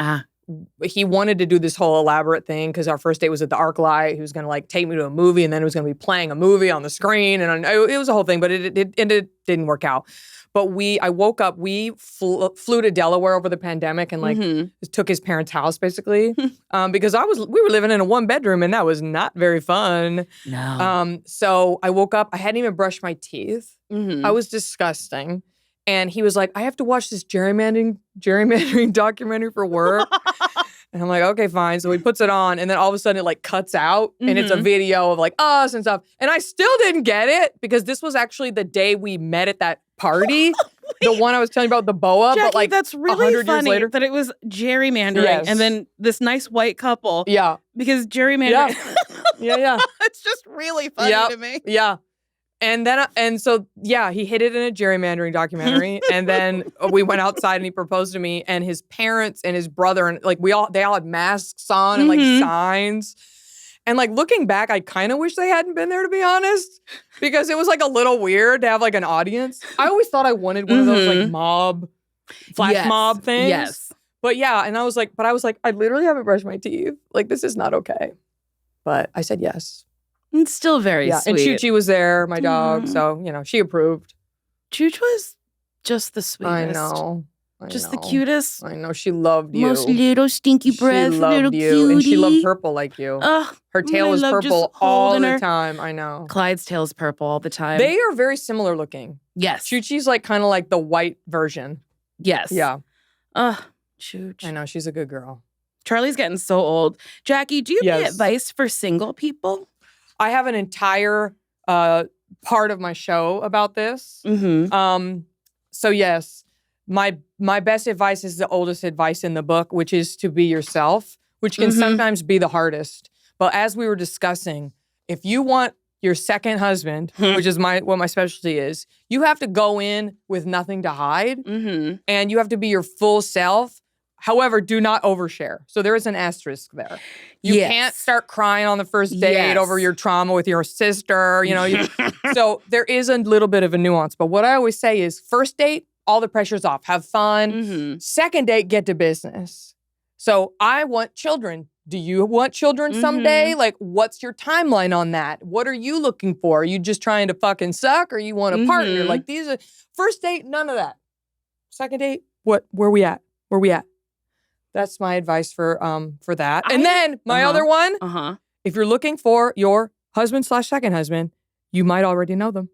[SPEAKER 2] He wanted to do this whole elaborate thing because our first date was at the ArcLight. He was going to like take me to a movie and then it was going to be playing a movie on the screen. And it was a whole thing, but it didn't work out. But I woke up, we flew to Delaware over the pandemic and like took his parents' house basically because we were living in a 1-bedroom and that was not very fun.
[SPEAKER 1] No.
[SPEAKER 2] So I woke up, I hadn't even brushed my teeth. I was disgusting. And he was like, I have to watch this gerrymandering documentary for work. And I'm like, okay, fine. So he puts it on and then all of a sudden it like cuts out and it's a video of like us and stuff. And I still didn't get it because this was actually the day we met at that party. The one I was telling you about, the boa,
[SPEAKER 1] Jackie,
[SPEAKER 2] but like
[SPEAKER 1] that's really
[SPEAKER 2] 100
[SPEAKER 1] funny
[SPEAKER 2] years later.
[SPEAKER 1] that it was gerrymandering and then this nice white couple.
[SPEAKER 2] Yeah.
[SPEAKER 1] Because gerrymandering.
[SPEAKER 2] Yeah.
[SPEAKER 1] It's just really funny to me.
[SPEAKER 2] Yeah. And so he hid it in a gerrymandering documentary. And then we went outside and he proposed to me and his parents and his brother and like they all had masks on and like signs. And like looking back, I kind of wish they hadn't been there to be honest, because it was like a little weird to have like an audience. I always thought I wanted one of those like flash mob things.
[SPEAKER 1] Yes.
[SPEAKER 2] But and I was like, I literally haven't brushed my teeth. Like this is not okay. But I said yes.
[SPEAKER 1] It's still very sweet.
[SPEAKER 2] And Choochie was there, my dog. So, she approved.
[SPEAKER 1] Chooch was just the sweetest.
[SPEAKER 2] I know.
[SPEAKER 1] The cutest.
[SPEAKER 2] I know. She loved you.
[SPEAKER 1] Most little stinky breath,
[SPEAKER 2] she loved
[SPEAKER 1] little
[SPEAKER 2] you.
[SPEAKER 1] cutie.
[SPEAKER 2] And she loved purple like you. Her tail was purple all the
[SPEAKER 1] her.
[SPEAKER 2] time. I know.
[SPEAKER 1] Clyde's tail's purple all the time.
[SPEAKER 2] They are very similar looking.
[SPEAKER 1] Yes.
[SPEAKER 2] Choochie's like kind of like the white version.
[SPEAKER 1] Yes.
[SPEAKER 2] Yeah.
[SPEAKER 1] Chooch.
[SPEAKER 2] I know. She's a good girl.
[SPEAKER 1] Charlie's getting so old. Jackie, do you have any
[SPEAKER 2] Yes.
[SPEAKER 1] advice for single people?
[SPEAKER 2] I have an entire part of my show about this. So yes, my best advice is the oldest advice in the book, which is to be yourself, which can sometimes be the hardest. But as we were discussing, if you want your second husband, which is what my specialty is, you have to go in with nothing to hide, and you have to be your full self. However, do not overshare. So there is an asterisk there. You can't start crying on the first date over your trauma with your sister. So there is a little bit of a nuance. But what I always say is, first date, all the pressure's off. Have fun. Second date, get to business. So I want children. Do you want children someday? Like, what's your timeline on that? What are you looking for? Are you just trying to fucking suck, or you want a partner? Like, these are first date, none of that. Second date, where we at? Where we at? That's my advice for that. And then my other one, if you're looking for your husband/second husband, you might already know them.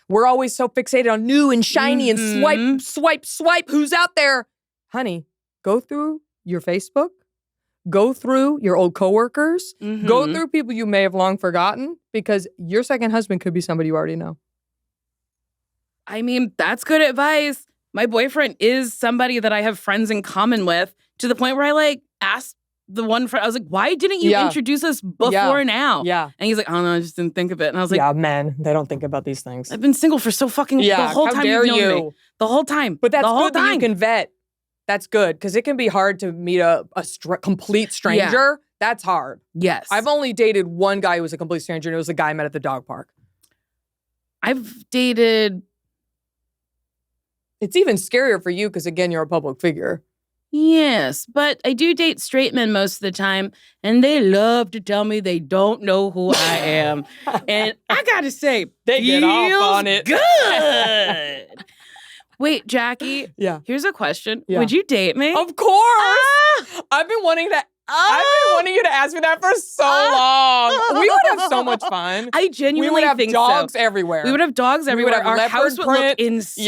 [SPEAKER 2] We're always so fixated on new and shiny and swipe. Who's out there? Honey, go through your Facebook, go through your old coworkers,
[SPEAKER 1] Mhm.
[SPEAKER 2] go through people you may have long forgotten, because your second husband could be somebody you already know.
[SPEAKER 1] I mean, that's good advice. My boyfriend is somebody that I have friends in common with, to the point where I like asked the one friend, I was like, why didn't you introduce us before now?
[SPEAKER 2] Yeah.
[SPEAKER 1] And he's like, I don't know, I just didn't think of it. And I was like,
[SPEAKER 2] Yeah, men, they don't think about these things.
[SPEAKER 1] I've been single for so fucking the whole
[SPEAKER 2] how
[SPEAKER 1] time
[SPEAKER 2] dare
[SPEAKER 1] you've known
[SPEAKER 2] you?
[SPEAKER 1] me. The whole time.
[SPEAKER 2] But that's
[SPEAKER 1] the whole
[SPEAKER 2] good that you
[SPEAKER 1] time.
[SPEAKER 2] can vet. That's good, because it can be hard to meet a complete stranger. That's hard.
[SPEAKER 1] Yes.
[SPEAKER 2] I've only dated one guy who was a complete stranger, and it was the guy I met at the dog park.
[SPEAKER 1] I've dated.
[SPEAKER 2] It's even scarier for you because, again, you're a public figure.
[SPEAKER 1] Yes, but I do date straight men most of the time, and they love to tell me they don't know who I am. And I gotta say,
[SPEAKER 2] They get off
[SPEAKER 1] feels
[SPEAKER 2] on it.
[SPEAKER 1] Good. Wait, Jackie.
[SPEAKER 2] Yeah.
[SPEAKER 1] Here's a question.
[SPEAKER 2] Yeah.
[SPEAKER 1] Would you date me?
[SPEAKER 2] Of course. I've been wanting you to ask me that for so long. We would have so much fun.
[SPEAKER 1] I
[SPEAKER 2] We
[SPEAKER 1] genuinely
[SPEAKER 2] would have
[SPEAKER 1] think
[SPEAKER 2] dogs
[SPEAKER 1] so.
[SPEAKER 2] everywhere.
[SPEAKER 1] We would have dogs everywhere.
[SPEAKER 2] have
[SPEAKER 1] Our
[SPEAKER 2] leopard
[SPEAKER 1] house would look
[SPEAKER 2] print.
[SPEAKER 1] insane.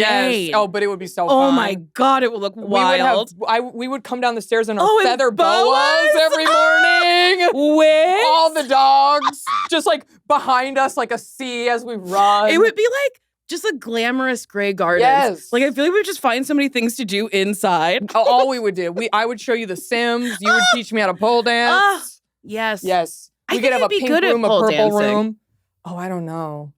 [SPEAKER 2] Yes. Oh, but it would be so fun.
[SPEAKER 1] Oh my God, it would look wild.
[SPEAKER 2] We would come down the stairs in our
[SPEAKER 1] Oh, and
[SPEAKER 2] feather boas
[SPEAKER 1] boas?
[SPEAKER 2] every morning.
[SPEAKER 1] With
[SPEAKER 2] All the dogs just like behind us like a sea as we run.
[SPEAKER 1] it would be like just a glamorous gray garden.
[SPEAKER 2] Yes.
[SPEAKER 1] Like I feel like we would just find so many things to do inside.
[SPEAKER 2] all we would do. I would show you the Sims. You would teach me how to pole dance.
[SPEAKER 1] Yes.
[SPEAKER 2] Yes.
[SPEAKER 1] I
[SPEAKER 2] We
[SPEAKER 1] think
[SPEAKER 2] could have
[SPEAKER 1] I'd
[SPEAKER 2] a
[SPEAKER 1] be
[SPEAKER 2] pink
[SPEAKER 1] good at
[SPEAKER 2] room, a
[SPEAKER 1] pole
[SPEAKER 2] purple
[SPEAKER 1] dancing.
[SPEAKER 2] room. Oh, I don't know.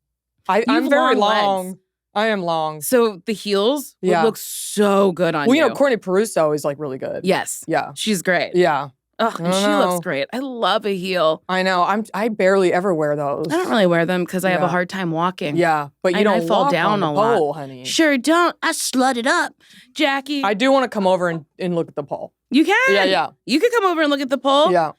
[SPEAKER 2] I'm
[SPEAKER 1] have
[SPEAKER 2] very
[SPEAKER 1] long legs.
[SPEAKER 2] long. I am long.
[SPEAKER 1] So the heels would
[SPEAKER 2] Yeah.
[SPEAKER 1] look so good on
[SPEAKER 2] Well,
[SPEAKER 1] you.
[SPEAKER 2] you know, Courtney Peruso is like really good.
[SPEAKER 1] Yes.
[SPEAKER 2] Yeah.
[SPEAKER 1] She's great.
[SPEAKER 2] Yeah.
[SPEAKER 1] Ugh, and
[SPEAKER 2] I
[SPEAKER 1] she
[SPEAKER 2] know.
[SPEAKER 1] looks great. I love a heel.
[SPEAKER 2] I know. I barely ever wear those.
[SPEAKER 1] I don't really wear them because I have a
[SPEAKER 2] Yeah.
[SPEAKER 1] hard time walking.
[SPEAKER 2] Yeah, but you
[SPEAKER 1] And I
[SPEAKER 2] don't
[SPEAKER 1] fall
[SPEAKER 2] walk
[SPEAKER 1] down
[SPEAKER 2] on the
[SPEAKER 1] a lot.
[SPEAKER 2] pole, honey.
[SPEAKER 1] Sure don't. I slut it up. Jackie,
[SPEAKER 2] I do want to come over and look at the pole.
[SPEAKER 1] you can.
[SPEAKER 2] Yeah.
[SPEAKER 1] You could come over and look at the pole.
[SPEAKER 2] Yeah.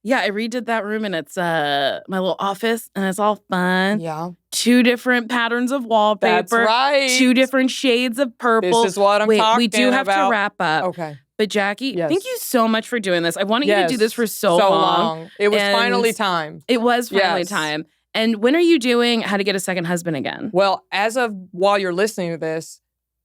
[SPEAKER 1] Yeah, I redid that room and it's my little office and it's all fun.
[SPEAKER 2] Yeah.
[SPEAKER 1] 2 different patterns of wallpaper.
[SPEAKER 2] That's right.
[SPEAKER 1] 2 different shades of purple.
[SPEAKER 2] This is what I'm
[SPEAKER 1] Wait,
[SPEAKER 2] talking
[SPEAKER 1] we do have
[SPEAKER 2] about.
[SPEAKER 1] to wrap up.
[SPEAKER 2] Okay.
[SPEAKER 1] But Jackie,
[SPEAKER 2] Yes.
[SPEAKER 1] thank you so much for doing this. I wanted you to do this for so long.
[SPEAKER 2] It was
[SPEAKER 1] And
[SPEAKER 2] finally time.
[SPEAKER 1] It was finally
[SPEAKER 2] Yes.
[SPEAKER 1] time. And when are you doing How to Get a Second Husband again?
[SPEAKER 2] Well, as of while you're listening to this,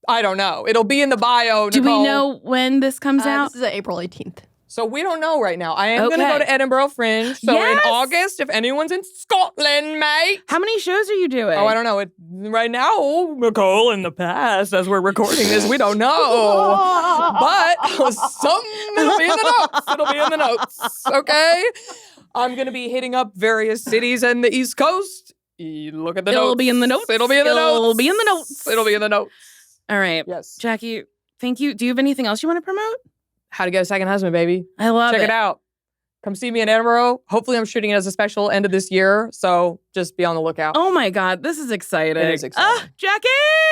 [SPEAKER 2] I don't know. It'll be in the bio,
[SPEAKER 1] Do we
[SPEAKER 2] Nicole.
[SPEAKER 1] know when this comes out?
[SPEAKER 3] This is April 18th.
[SPEAKER 2] So we don't know right now. I am going to
[SPEAKER 1] Okay.
[SPEAKER 2] go to Edinburgh Fringe. So
[SPEAKER 1] Yes!
[SPEAKER 2] in August, if anyone's in Scotland, mate.
[SPEAKER 1] How many shows are you doing?
[SPEAKER 2] Oh, I don't know. Right now, Nicole, in the past, as we're recording this, we don't know. But it'll be in the notes. It'll be in the notes. Okay? I'm going to be hitting up various cities in the East Coast. You look at the notes.
[SPEAKER 1] It'll be in the notes.
[SPEAKER 2] It'll be in the notes.
[SPEAKER 1] It'll be in the notes.
[SPEAKER 2] It'll be in the notes.
[SPEAKER 1] All right.
[SPEAKER 2] Yes.
[SPEAKER 1] Jackie, thank you. Do you have anything else you want to promote?
[SPEAKER 2] How to Get a Second Husband, baby.
[SPEAKER 1] I love
[SPEAKER 2] Check it out. Come see me in Edinburgh. Hopefully, I'm shooting it as a special end of this year. So just be on the lookout.
[SPEAKER 1] Oh my God, this is exciting.
[SPEAKER 2] It is exciting.
[SPEAKER 1] Jackie!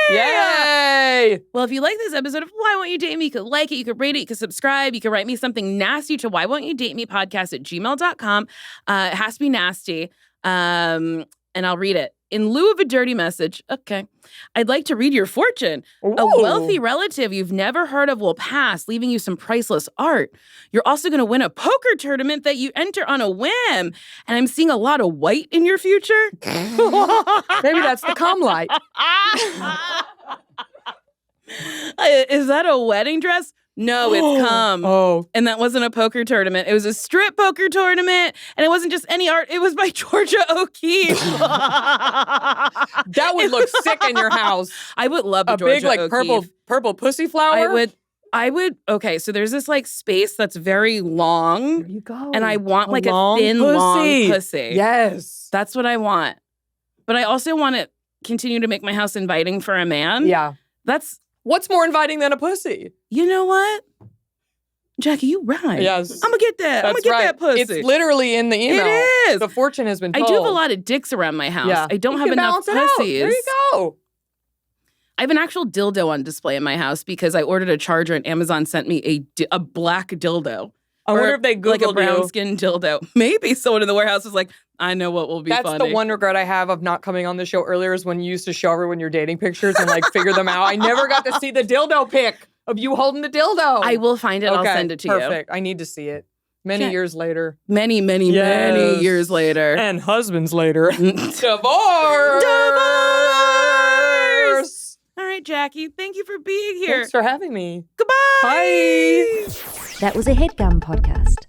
[SPEAKER 2] Yay!
[SPEAKER 1] Well, if you like this episode of Why Won't You Date Me, you could like it, you could rate it, you could subscribe, you could write me something nasty to whywon'tyoudate.me@gmail.com. It has to be nasty. And I'll read it. In lieu of a dirty message, okay, I'd like to read your fortune. A
[SPEAKER 2] Ooh.
[SPEAKER 1] wealthy relative you've never heard of will pass, leaving you some priceless art. You're also going to win a poker tournament that you enter on a whim. And I'm seeing a lot of white in your future.
[SPEAKER 2] Maybe that's the cum light.
[SPEAKER 1] Is that a wedding dress? No, it's cum.
[SPEAKER 2] Oh.
[SPEAKER 1] And that wasn't a poker tournament. It was a strip poker tournament. And it wasn't just any art. It was by Georgia O'Keeffe.
[SPEAKER 2] That would look sick in your house.
[SPEAKER 1] I would love
[SPEAKER 2] A
[SPEAKER 1] Georgia
[SPEAKER 2] big, like,
[SPEAKER 1] O'Keeffe.
[SPEAKER 2] purple pussy flower.
[SPEAKER 1] I would. Okay, so there's this like space that's very long.
[SPEAKER 2] There you go.
[SPEAKER 1] And I want like a
[SPEAKER 2] long
[SPEAKER 1] thin, long pussy.
[SPEAKER 2] Yes.
[SPEAKER 1] That's what I want. But I also want to continue to make my house inviting for a man.
[SPEAKER 2] Yeah. What's more inviting than a pussy?
[SPEAKER 1] You know what? Jackie, you right.
[SPEAKER 2] Yes.
[SPEAKER 1] I'm going to get that. I'm going to get that pussy.
[SPEAKER 2] It's literally in the email.
[SPEAKER 1] It is.
[SPEAKER 2] The fortune has been
[SPEAKER 1] I
[SPEAKER 2] told.
[SPEAKER 1] do have a lot of dicks around my house.
[SPEAKER 2] Yeah.
[SPEAKER 1] I don't
[SPEAKER 2] You
[SPEAKER 1] have
[SPEAKER 2] can
[SPEAKER 1] enough
[SPEAKER 2] balance it out.
[SPEAKER 1] pussies.
[SPEAKER 2] There you go.
[SPEAKER 1] I have an actual dildo on display in my house because I ordered a charger and Amazon sent me a black dildo.
[SPEAKER 2] I wonder if they Googled
[SPEAKER 1] like a brown
[SPEAKER 2] you.
[SPEAKER 1] skin dildo. Maybe someone in the warehouse was like, I know what will be
[SPEAKER 2] That's
[SPEAKER 1] funny.
[SPEAKER 2] the one regret I have of not coming on the show earlier is when you used to show everyone your dating pictures and like figure them out. I never got to see the dildo pic of you holding the dildo.
[SPEAKER 1] I will find it.
[SPEAKER 2] Okay,
[SPEAKER 1] I'll send it to you.
[SPEAKER 2] Perfect. I need to see it. Many years later.
[SPEAKER 1] Many
[SPEAKER 2] Yes.
[SPEAKER 1] years later.
[SPEAKER 2] And husbands later. Divorce!
[SPEAKER 1] Divorce! All right, Jackie. Thank you for being here.
[SPEAKER 2] Thanks for having me.
[SPEAKER 1] Goodbye.
[SPEAKER 2] Bye.
[SPEAKER 4] That was a HeadGum podcast.